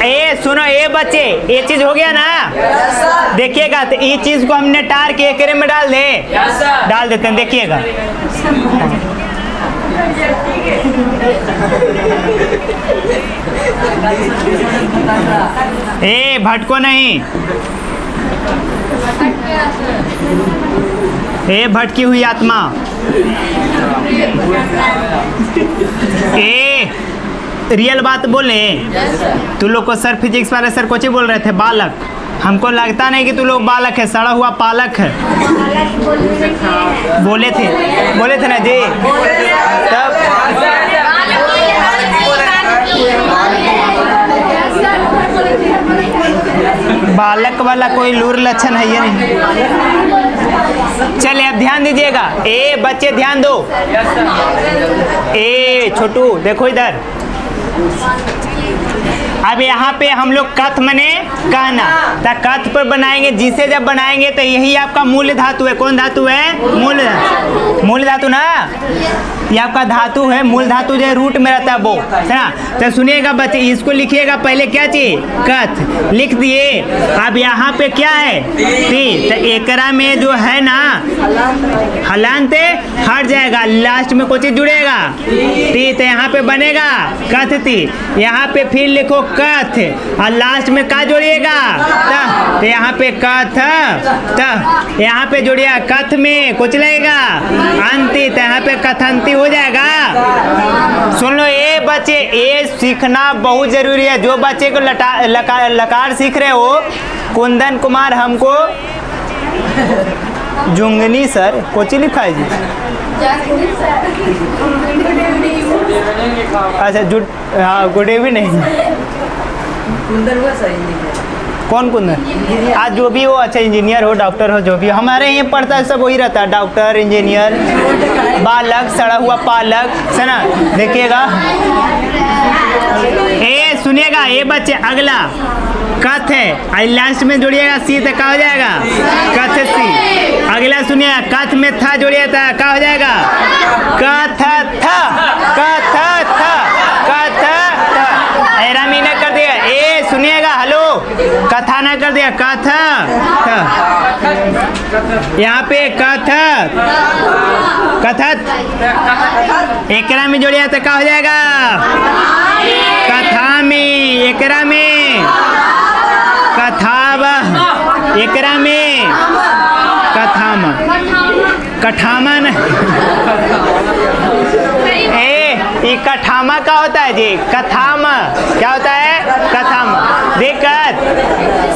ए सुनो, ये बच्चे, ये चीज हो गया ना? देखिएगा, तो ये चीज को हमने टार के एकरे में डाल दे। डाल देते हैं, देखिएगा। ए भटको नहीं, ए भटकी हुई आत्मा। ए रियल बात बोले, तू लोग को सर फिजिक्स वाले सर कोची बोल रहे थे बालक। हमको लगता नहीं कि तू लोग बालक है, सड़ा हुआ पालक है। बोले थे ना जी। तब बालक वाला कोई लूर लक्षण है ये नहीं। चलिए अब ध्यान दीजिएगा। ए बच्चे ध्यान दो। ए छोटू देखो इधर। अब यहाँ पे हम लोग कथ मने कहना, तो कथ पर बनाएंगे। जिसे जब बनाएंगे तो यही आपका मूल धातु है। कौन धातु है? मूल धातु ना। ये आपका धातु है, मूल धातु जो है रूट में रहता है वो, है ना। तो सुनिएगा बच्चे, इसको लिखिएगा पहले क्या चाहिए, कथ लिख दिए। अब यहाँ पे क्या है, ती, तो एकरा में जो है ना हलांत हट जाएगा, लास्ट में कुछ जुड़ेगा ती, तो यहाँ पे बनेगा कथ ती। यहाँ पे फिर लिखो कथ और लास्ट में क्या जोड़िएगा, त, तो यहाँ पे कथ त, यहाँ पे जोड़िएगा कथ में कुछ लगेगा अंति, तो यहाँ पे कथंती हो जाएगा। सुन लो ये बच्चे, ये सीखना बहुत जरूरी है। जो बच्चे को लकार सीख रहे हो, कुंदन कुमार हमको जुंगनी सर कोची लिखा है जी, अच्छा जुट, हाँ गुड इवनिंग। कौन कुंदन, आज जो भी हो, अच्छा इंजीनियर हो, डॉक्टर हो, जो भी हमारे यहाँ पढ़ता है सब वही रहता है, डॉक्टर, इंजीनियर, बालक, सड़ा हुआ पालक, है ना। देखिएगा ए, सुनिएगा ये बच्चे, अगला कथ है, लास्ट में जोड़िएगा सी, तो क्या हो जाएगा कथ सी। अगला सुनिएगा कथ में था जोड़िएगा, क्या हो जाएगा कथ था, कथ था, कथ था। हैरामी न कर दिया, ए सुनिएगा, हेलो, कथा ना कर दिया, कथा, यहाँ पे कथक, कथक, एकरा में जोड़िया तो क्या हो जाएगा कथा में, एकरा में कथाव, एकरा में कथाम, कठामन। ये कठामा का होता है जी, कथाम क्या होता है, कथाम। दिक्कत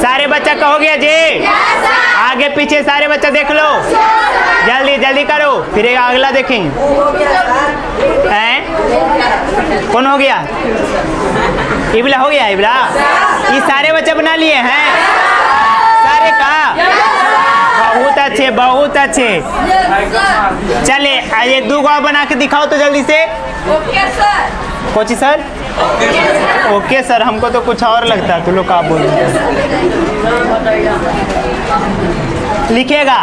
सारे बच्चा कहोगे जी, आगे पीछे सारे बच्चा देख लो, जल्दी जल्दी करो, फिर अगला देखेंगे। कौन हो गया, इबला हो गया, इबला। ये सारे बच्चे बना लिए हैं सारे का, बहुत अच्छे बहुत अच्छे। चले एक दो गो बना के दिखाओ तो जल्दी से। Okay sir. Kochi sir, okay sir, हमको तो कुछ और लगता है, तुम लोग क्या बोल रहे लिखिएगा।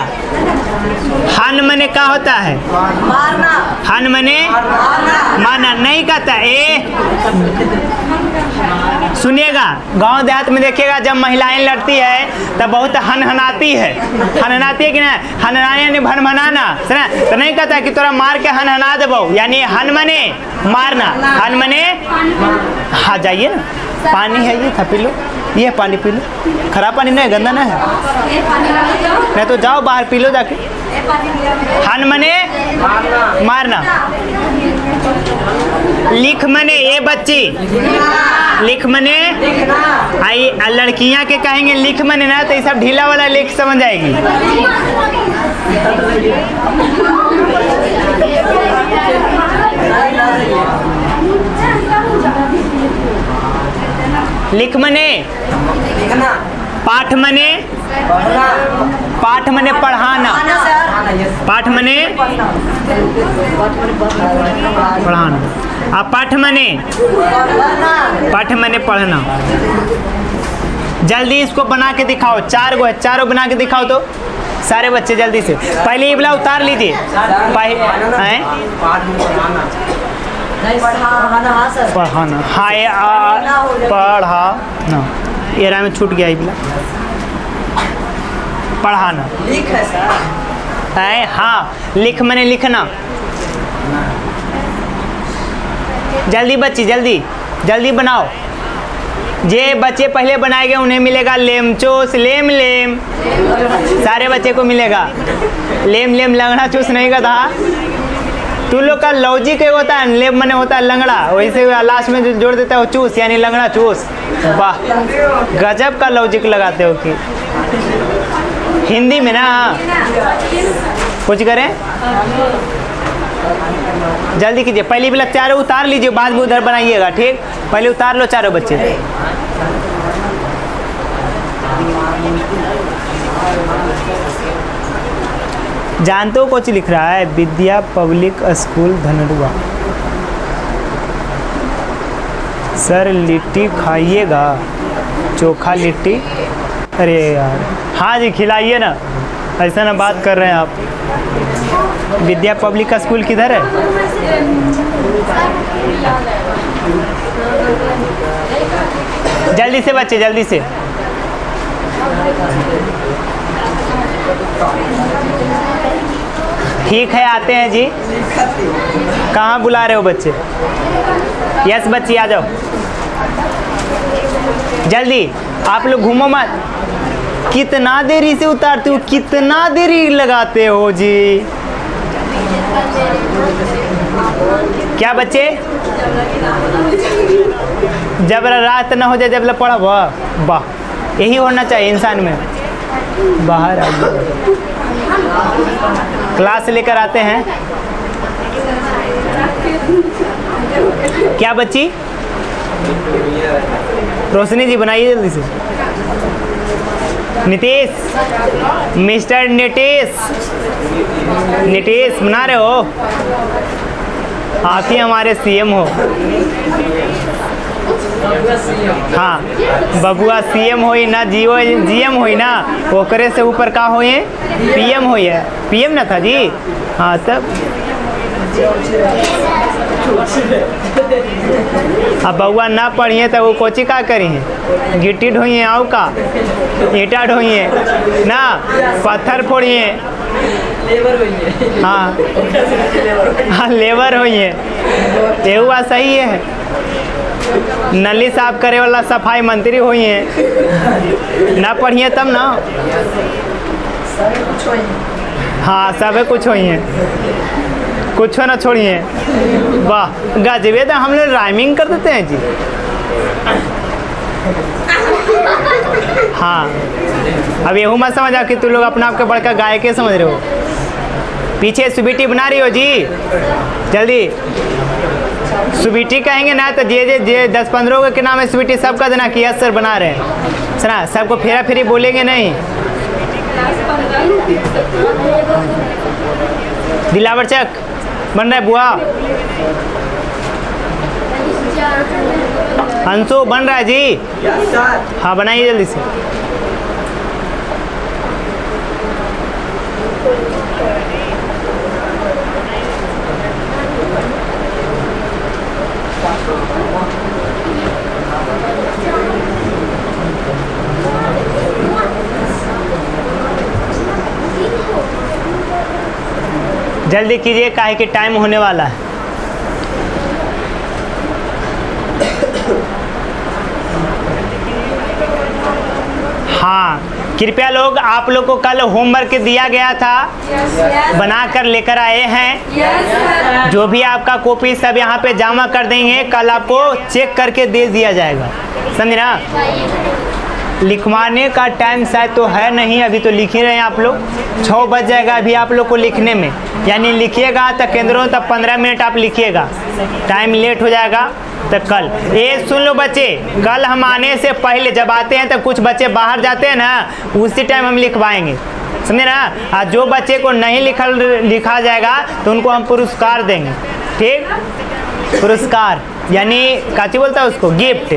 हन मने क्या होता है, मारना, हन मने मारना, नहीं कहता ए। सुनिएगा, गांव देहात में देखिएगा जब महिलाएं लड़ती है तब बहुत हनहनाती है, हनहनाती है कि ना, हनहनाने यानी भनभनाना, सुना तो नहीं कहता कि तोरा मार के हनहना देबो, यानी हन मने मारना, हन मने। हाँ जाइए ना, पानी है ये था, पी लो, ये पानी पी लो, खराब पानी नहीं, गंदा ना है, नहीं तो जाओ बाहर पी लो जाके। हन मने मारना, लिख मने ये बच्ची, लिख मने आई, लड़कियां के कहेंगे लिख मने ना, तो ये सब ढीला वाला लिख समझ आएगी। लिख मने पाठ मने, पाठ मने पढ़ाना, पाठ मने पढ़ाना, अब पाठ मने, पाठ मने पढ़ना। जल्दी इसको बना के दिखाओ, चार गो है, चारों बना के दिखाओ तो सारे बच्चे जल्दी से। पहले ये वाला उतार लीजिए, पढ़ाना, हाँ पढ़ाना, ये राह में छूट गया, ये पढ़ाना है, हाँ लिख मने लिखना। जल्दी बच्ची, जल्दी जल्दी बनाओ। जे बच्चे पहले बनाए गए उन्हें मिलेगा लेमचोस, लेम लेम, सारे बच्चे को मिलेगा लेम लेम। लंगड़ा चूस नहीं का था, तू लोग का लॉजिक एक होता है, लेम मने होता है लंगड़ा, वैसे लास्ट में जो जोड़ देता है वो चूस, यानी लंगड़ा चूस। वाह, गजब का लॉजिक लगाते हो कि हिंदी में ना। कुछ करें, जल्दी कीजिए, पहले वाला चारों उतार लीजिए, बाद में उधर बनाइएगा, ठीक। पहले उतार लो चारों बच्चे। जानते हो कुछ लिख रहा है, विद्या पब्लिक स्कूल धनरुआ। सर लिट्टी खाइएगा, चोखा लिट्टी, अरे यार हाँ जी खिलाइए ना, ऐसा ना बात कर रहे हैं आप। विद्या पब्लिक का स्कूल किधर है? जल्दी से बच्चे, जल्दी से। ठीक है, आते हैं जी। कहाँ बुला रहे हो बच्चे? यस बच्चे आ जाओ जल्दी। आप लोग घूमो मत। कितना देरी से उतारते हो, कितना देरी लगाते हो जी। क्या बच्चे? जब रात ना हो जाए, जब पड़ा वाह वाह, यही होना चाहिए इंसान में। बाहर आ क्लास लेकर आते हैं। क्या बच्ची? रोशनी जी बनाइए जल्दी से। नीतीश, मिस्टर नीतीश, नीतीश बना रहे हो? आप ही हमारे सीएम हो। हाँ, बबुआ सीएम होई ना, जीएम होई ना, ओकरे से ऊपर का होई है? पीएम होई है। पीएम ना था जी? हाँ तब अब बउआ ना पढ़िए तो वो कोची का करी है? गिट्टी ढोइए आओ का, ईटा ढोइए ना, पत्थर फोड़िए। हाँ हाँ, लेबर होइए। ये हुआ सही है। नली साफ करे वाला सफाई मंत्री होइए। ना पढ़िए तब ना। हाँ, सब कुछ होइए, कुछ ना छोड़िए। वाह गजबे, तो हम लोग राइमिंग कर देते हैं जी। हाँ, अब यहू मत समझ कि तू लोग अपना आपके बड़का गायक के समझ रहे हो। पीछे सुबीटी बना रही हो जी, जल्दी। सुबीटी कहेंगे ना तो जे 10-15 के नाम है सुबीटी, सबका देना कि यस सर बना रहे हैं। सुना, सबको फेरा फेरी बोलेंगे नहीं। दिलावर चक बन रहा है बुआ। अंशु बन रहा है जी? हाँ बनाइए जल्दी से। जल्दी कीजिए, काहे कि टाइम होने वाला है। हाँ, कृपया लोग, आप लोग को कल होमवर्क दिया गया था, बना कर लेकर आए हैं। जो भी आपका कॉपी सब यहाँ पे जमा कर देंगे, कल आपको चेक करके दे दिया जाएगा, समझे ना। लिखवाने का टाइम शायद तो है नहीं, अभी तो लिख ही रहे हैं आप लोग। 6 बज जाएगा अभी आप लोग को लिखने में, यानी लिखिएगा तो केंद्रों तक 15 मिनट आप लिखिएगा, टाइम लेट हो जाएगा। तो कल ये सुन लो बच्चे, कल हम आने से पहले जब आते हैं तो कुछ बच्चे बाहर जाते हैं ना, उसी टाइम हम लिखवाएंगे, समझे ना। और जो बच्चे को नहीं लिखा जाएगा तो उनको हम पुरस्कार देंगे, ठीक। पुरस्कार यानी काची बोलता है उसको, गिफ्ट।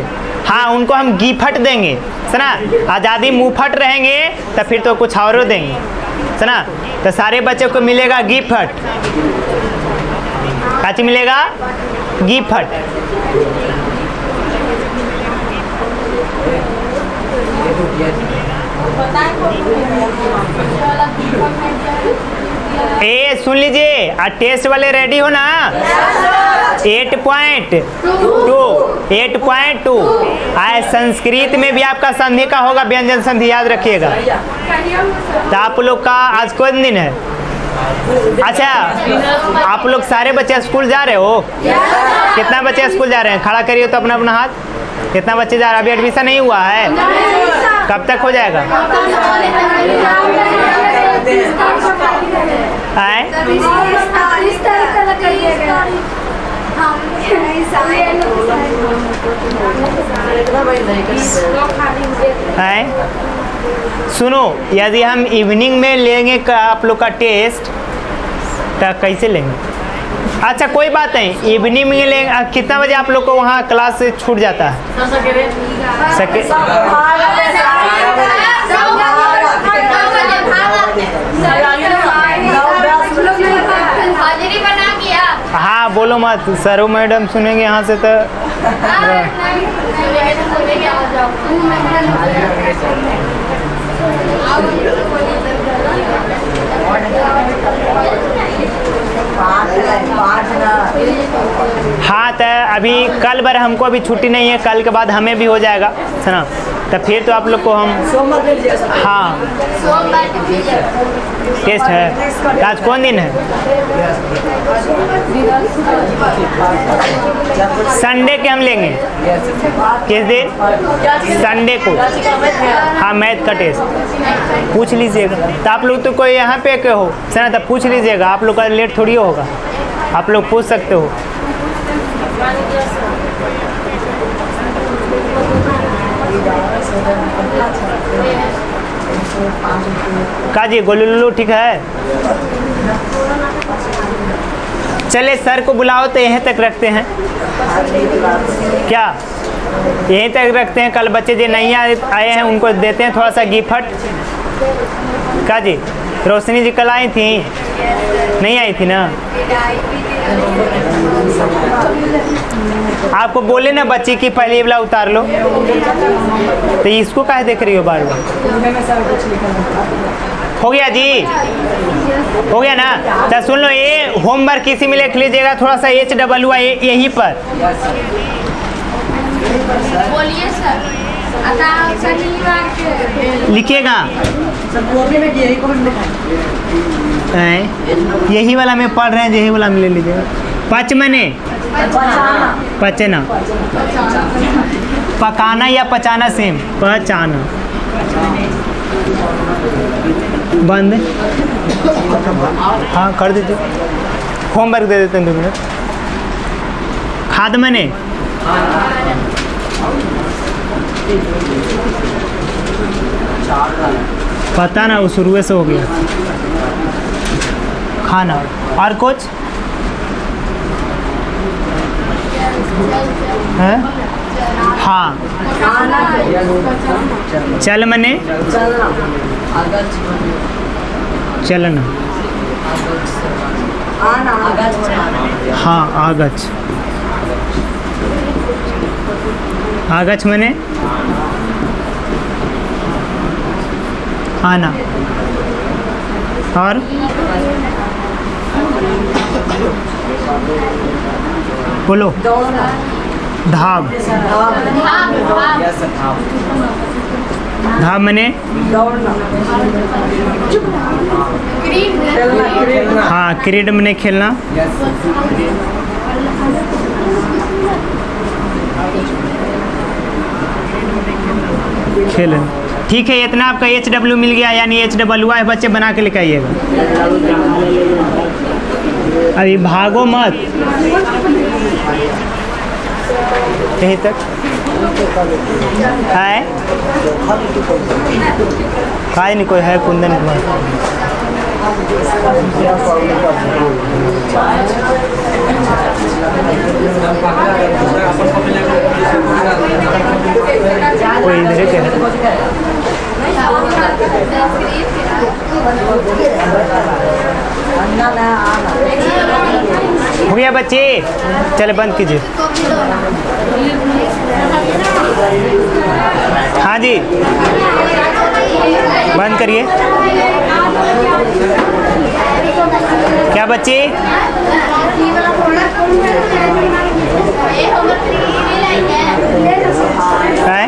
हाँ, उनको हम गिफ्ट देंगे, सुना। आज़ादी मुफ्त रहेंगे तो फिर तो कुछ और देंगे, सुना। तो सारे बच्चों को मिलेगा गिफ्ट। काची मिलेगा? गिफ्ट। ए सुन लीजिए, टेस्ट वाले रेडी हो ना? 8.2 आए। संस्कृत में भी आपका संधि का होगा, व्यंजन संधि याद रखिएगा। तो आप लोग का आज कौन दिन है? अच्छा, आप लोग सारे बच्चे स्कूल जा रहे हो? कितना बच्चे स्कूल जा रहे हैं? खड़ा करिए तो अपना अपना हाथ। कितना बच्चे जा रहे हैं? अभी एडमिशन नहीं हुआ है? कब तक हो जाएगा? सुनो, यदि हम इवनिंग में लेंगे आप लोग का टेस्ट तो कैसे लेंगे? अच्छा कोई बात नहीं, इवनिंग में लेंगे। कितना बजे आप लोग को वहाँ क्लास से छूट जाता है? हाँ बोलो मत, सर मैडम सुनेंगे यहाँ से तो। हाँ तो अभी कल बार हमको अभी छुट्टी नहीं है, कल के बाद हमें भी हो जाएगा सुना, तो फिर तो आप लोग को हम हाँ टेस्ट है। तो आज कौन दिन है? संडे के हम लेंगे। किस दिन? संडे को। हाँ मैथ का टेस्ट पूछ लीजिएगा। तो आप लोग तो कोई यहाँ पे के हो सना, तो पूछ लीजिएगा, आप लोग का लेट थोड़ी होगा, आप लोग पूछ सकते हो। काजी गोलू ठीक है? चले सर को बुलाओ तो यहीं तक रखते हैं क्या? यहीं तक रखते हैं, कल बच्चे जो नहीं आए हैं उनको देते हैं थोड़ा सा गिफ्ट। काजी रोशनी जी कल आई थी? नहीं आई थी ना? आपको बोले ना बच्ची की पहली वाला उतार लो, तो इसको काहे देख रही हो बार बार? हो गया जी, हो गया ना? तो सुन लो, ये होमवर्क किसी में लिख लीजिएगा थोड़ा सा HWI यहीं पर। बोलिए सर। लिखिएगा यही वाला में पढ़ रहे हैं, यही वाला में ले लीजिएगा। पचमने पचना, पकाना या पचाना सेम, पचाना बंद। हाँ कर दीजिए, होमवर्क दे देते हैं 2 मिनट। खाद मने पता ना, वो शुरू से हो गया। खाना और कुछ है? हाँ चल मने चलना, हाँ आगच, आगच मने आना। और बोलो धाव, धाव मने हाँ क्रीड मने खेलना। खेलन, ठीक है। इतना आपका HW मिल गया, यानी HWI बच्चे बना के लेके आइएगा। अभी भागो मत, यहीं तक है। काय नहीं कोई है कुंदन कुमार। कोई इधर के है। हो गया बच्चे, चले बंद कीजिए। हाँ जी बंद करिए। क्या बच्चे? है